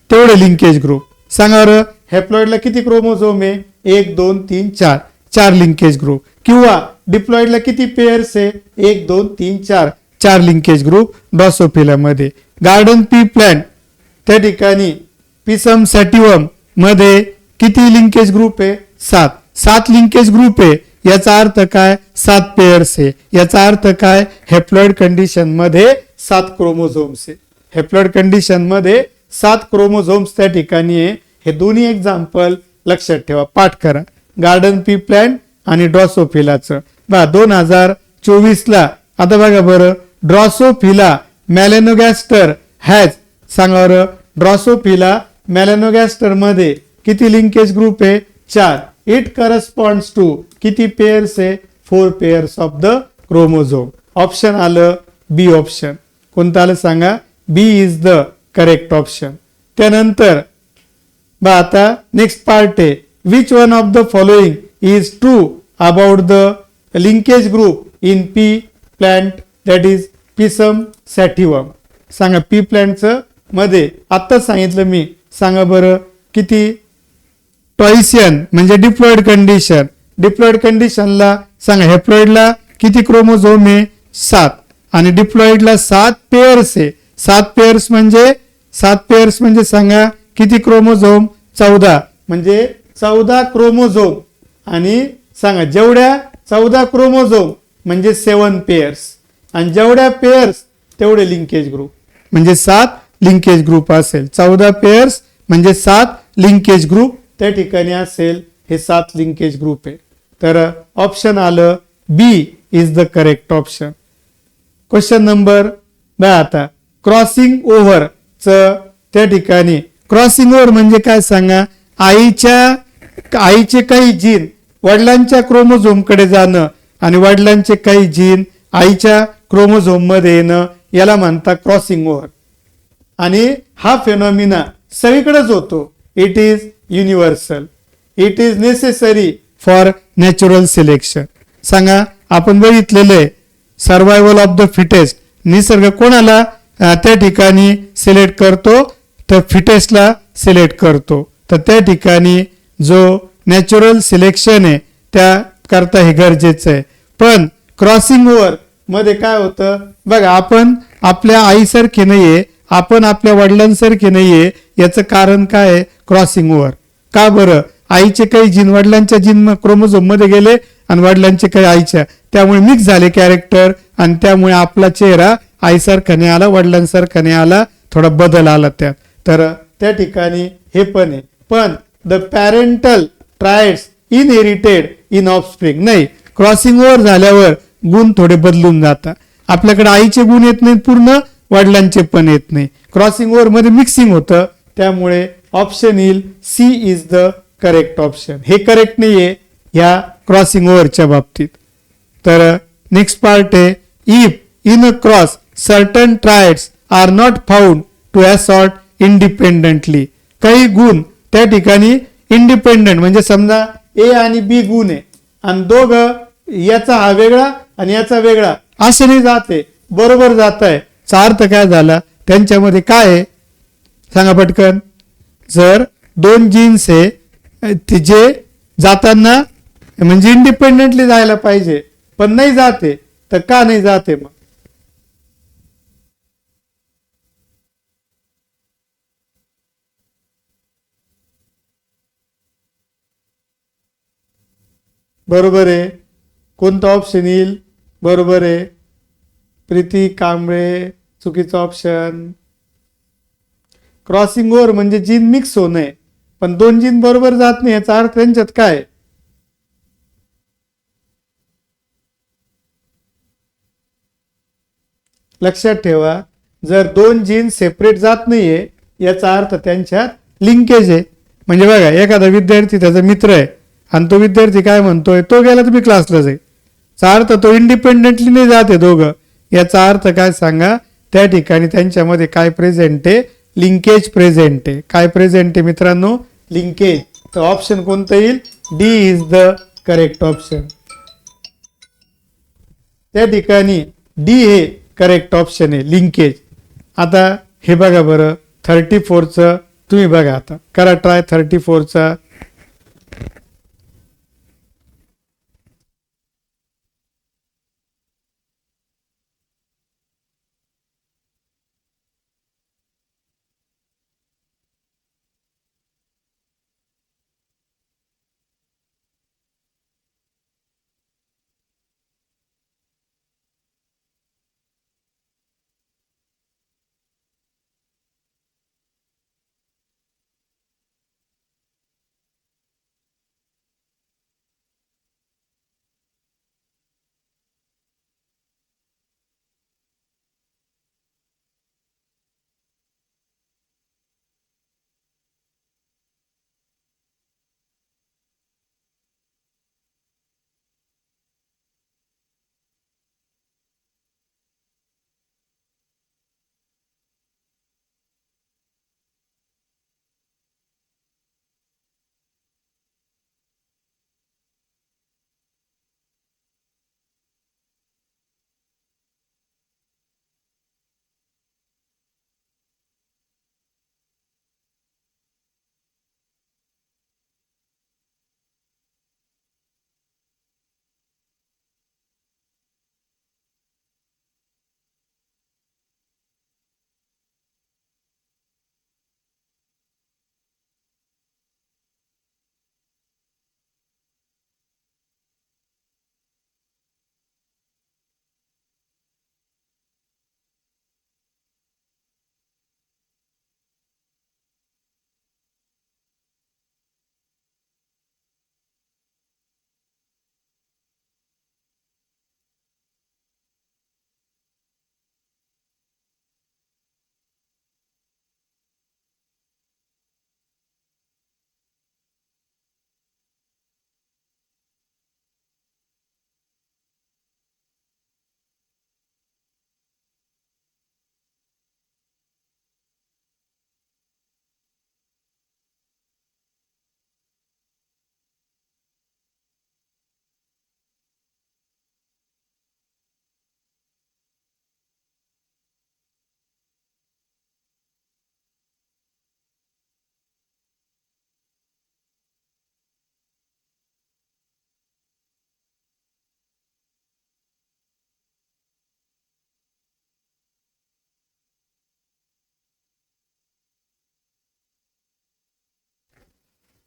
Speaker 1: तेवढे लिंकेज ग्रुप. सांगा बरं हॅप्लॉइडला किती क्रोमोझोम आहे? 1 2 3 4 4 लिंकेज ग्रुप. किंवा डिप्लॉइडला किती पेअर्स आहे? 1 2 3 4 4 लिंकेज ग्रुप ड्रॉसोफिला मध्ये. गार्डन पी प्लांट त्या ठिकाणी पिसम सॅटिवम मध्ये किती लिंकेज ग्रुप आहे? 7 लिंकेज ग्रुप आहे. याचा अर्थ काय? 7 पेअर्स आहे. याचा अर्थ काय? हॅप्लॉइड कंडिशन मध्ये 7 क्रोमोझोम्स आहे. हॅप्लॉइड कंडिशन मध्ये 7 क्रोमोझोम्स त्या ठिकाणी आहे. हे दोन्ही एक्झाम्पल लक्षात ठेवा, पाठ करा. गार्डन पी प्लांट आणि ड्रॉसोफिलाचं. 2024ला आता बघा बरं, ड्रॉसोफिला मेलॅनोगॅस्टर हॅज, सांगा बरं, ड्रॉसोफिला मेलॅनोगॅस्टर मध्ये किती लिंकेज ग्रुप आहे? 4. इट करस्पॉन्ड्स टू किती पेअर्स आहे? 4 pairs of the chromosome. Option आलं बी ऑप्शन. कोणतं आलं सांगा? B is the correct option. त्यानंतर आता नेक्स्ट पार्ट आहे, which one of the following is true about the linkage group in pea plant, that is Pisum sativum. सांगा, pea प्लांटचं मध्ये आत्ताच सांगितलं मी, सांगा बरं किती? टॉयसियन म्हणजे डिप्लॉइड कंडिशन. डिप्लॉइड कंडिशनला सांगा, हेप्लॉइडला किती क्रोमोझोम आहे? 7. आणि डिप्लॉइडला 7 पेअर्स आहे. 7 पेअर्स म्हणजे सांगा किती क्रोमोझोम? 14. म्हणजे 14 क्रोमोझोम. आणि सांगा जेवढ्या 14 क्रोमोझोम म्हणजे 7 पेअर्स, आणि जेवढ्या पेअर्स तेवढे लिंकेज ग्रुप, म्हणजे 7 लिंकेज ग्रुप असेल. 14 पेअर्स म्हणजे 7 लिंकेज ग्रुप त्या ठिकाणी असेल. हे 7 लिंकेज ग्रुप आहे. तर ऑप्शन आलं B is the correct option. Question number आता क्रॉसिंग ओव्हर च त्या ठिकाणी, क्रॉसिंग ओव्हर म्हणजे काय सांगा? आईचे काही जीन वडिलांच्या क्रोमोझोम कडे जाणं आणि वडिलांचे काही जीन आईच्या क्रोमोझोम मध्ये येणं, याला म्हणतात क्रॉसिंग ओव्हर. आणि हा फेनॉमिना सगळीकडेच होतो. It is universal. It is necessary for natural selection. सांगा, आपण बघितलेलं आहे सर्वायवल ऑफ द फिटेस्ट. निसर्ग कोणाला त्या ठिकाणी सिलेक्ट करतो? तर फिटेस्टला सिलेक्ट करतो. तर त्या ठिकाणी जो नॅचरल सिलेक्शन आहे त्या करता हे गरजेचं आहे. पण क्रॉसिंग ओव्हर मध्ये काय होतं बघा, आपण आपल्या आईसारखे नाहीये, आपण आपल्या वडिलांसारखे नाहीये. याचं कारण काय आहे? Crossing over. का बरं? आईचे काही जीन वडिलांच्या जीन क्रोमोझोम मध्ये गेले आणि वडिलांचे काही आईच्या, त्यामुळे मिक्स झाले कॅरेक्टर, आणि त्यामुळे आपला चेहरा आईसारखा नाही आला, वडिलांसारखा नाही आला, थोडा बदल आला त्यात. तर त्या ठिकाणी हे पण आहे. पण the parental triads inherited in offspring नाही. क्रॉसिंग ओव्हर झाल्यावर गुण थोडे बदलून जातात. आपल्याकडे आईचे गुण येत नाहीत पूर्ण, वडिलांचे पण येत नाही. क्रॉसिंग ओव्हर मध्ये मिक्सिंग होतं. त्यामुळे ऑप्शन येईल C is the correct option. हे करेक्ट नाहीये ह्या क्रॉसिंग ओव्हरच्या बाबतीत. तर नेक्स्ट पार्ट आहे, if in a cross certain traits are not found to assort independently. काही गुण त्या ठिकाणी इंडिपेंडेंट म्हणजे समजा ए आणि बी गुण आहे आणि दोघं, याचा हा वेगळा आणि याचा वेगळा, असं नाही जाते, बरोबर जात आहे. चा अर्थ काय झाला? त्यांच्यामध्ये काय आहे सांगा पटकन. जर 2 जीन्स आहे जे जाताना म्हणजे इंडिपेंडेंटली जायला पाहिजे पण नाही जाते, तर का नाही जाते? मग बरोबर आहे. कोणता ऑप्शन येईल? बरोबर आहे, प्रीती कांबळे. चुकीचं ऑप्शन. क्रॉसिंग ओव्हर म्हणजे जीन मिक्स होणे, पण 2 जीन बरोबर जात नाही, याचा अर्थ त्यांच्यात काय? लक्षात ठेवा, जर 2 जीन सेपरेट जात नाहीये याचा अर्थ त्यांच्यात लिंकेज आहे. म्हणजे बघा, एखादा विद्यार्थी त्याचा मित्र आहे आणि तो विद्यार्थी काय म्हणतोय, तो गेला तुम्ही क्लासला जाईल, चा अर्थ तो इंडिपेंडेंटली नाही जाते दोघं. याचा अर्थ काय सांगा? त्या ठिकाणी त्यांच्यामध्ये काय प्रेझेंट आहे? लिंकेज प्रेझेंट आहे. काय प्रेझेंट आहे मित्रांनो? लिंकेज. तर ऑप्शन कोणतं येईल? D is the correct option. त्या ठिकाणी डी हे करेक्ट ऑप्शन आहे, लिंकेज. आता हे बघा बरं, 34चं तुम्ही बघा, आता करा ट्राय 34चा.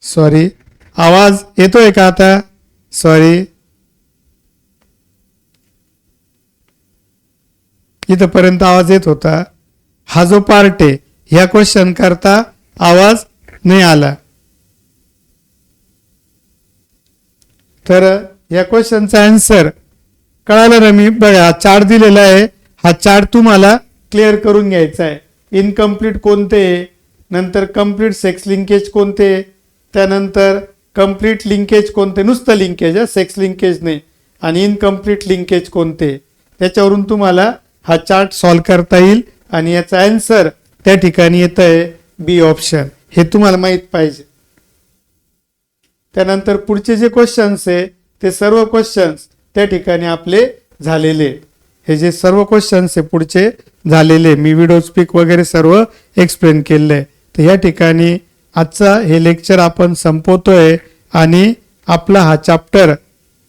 Speaker 1: सॉरी, आवाज येतोय का आता? सॉरी, इथपर्यंत आवाज येत होता. हा जो पार्ट आहे ह्या क्वेश्चन करता आवाज नाही आला. तर या क्वेश्चनचा आन्सर कळालं ना? मी बघा चार्ट दिलेला आहे, हा चार्ट तुम्हाला क्लिअर करून घ्यायचा आहे. इनकम्प्लीट कोणते, नंतर कम्प्लीट सेक्स लिंकेज कोणते, त्यानंतर कम्प्लीट लिंकेज कोणते, नुसतं लिंकेज सेक्स लिंकेज नाही, आणि इनकम्प्लीट लिंकेज कोणते, त्याच्यावरून तुम्हाला हा चार्ट सॉल्व करता येईल. आणि याचा आन्सर त्या ठिकाणी येत आहे बी ऑप्शन. हे तुम्हाला माहित पाहिजे. त्यानंतर पुढचे जे क्वेश्चन्स आहे ते सर्व क्वेश्चन्स त्या ठिकाणी आपले झालेले. हे जे सर्व क्वेश्चन्स आहे पुढचे झालेले, मी व्हिडिओ स्पीक वगैरे सर्व एक्सप्लेन केलेलं आहे. तर या ठिकाणी आजचा हे लेक्चर आपण संपवतोय आणि आपला हा चॅप्टर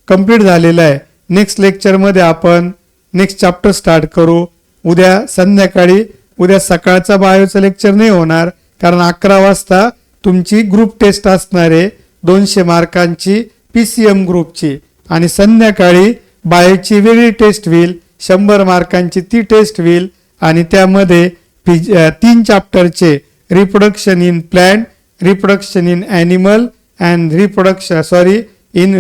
Speaker 1: कंप्लीट झालेला आहे. नेक्स्ट लेक्चरमध्ये आपण नेक्स्ट चॅप्टर स्टार्ट करू. उद्या संध्याकाळी, उद्या सकाळचा बायोचं लेक्चर नाही होणार, कारण 11 वाजता तुमची ग्रुप टेस्ट असणार आहे 200 मार्कांची PCM ग्रुपची, आणि संध्याकाळी बायोची वेगळी टेस्ट होईल 100 मार्कांची, ती टेस्ट होईल. आणि त्यामध्ये 3 चॅप्टरचे reproduction in plant, reproduction in animal and reproduction in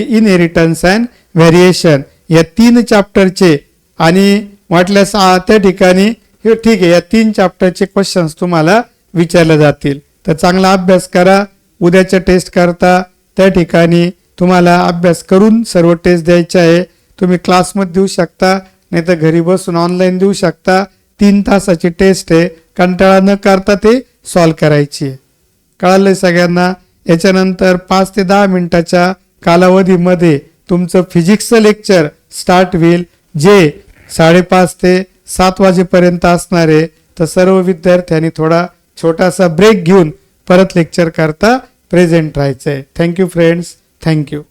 Speaker 1: inheritance and variation, या 3 चॅप्टरचे, आणि वाटल्यास त्या ठिकाणी हे ठीक आहे, या 3 चॅप्टरचे क्वेश्चन्स तुम्हाला विचारले जातील. तर चांगला अभ्यास करा. उद्याच्या टेस्ट करता त्या ठिकाणी तुम्हाला अभ्यास करून सर्व टेस्ट द्यायचे आहे. तुम्ही क्लासमध्ये देऊ शकता, नाही तर घरी बसून ऑनलाईन देऊ शकता. 3 तासाची टेस्ट आहे, कंटाळा न करता ते सॉल्व करायची आहे. कळालंय सगळ्यांना? याच्यानंतर 5 ते 10 मिनिटाच्या कालावधीमध्ये तुमचं फिजिक्सचं लेक्चर स्टार्ट होईल, जे 5:30 ते 7 वाजेपर्यंत असणार आहे. तर सर्व विद्यार्थ्यांनी थोडा छोटासा ब्रेक घेऊन परत लेक्चर करता प्रेझेंट राहायचं आहे. Thank you friends, thank you.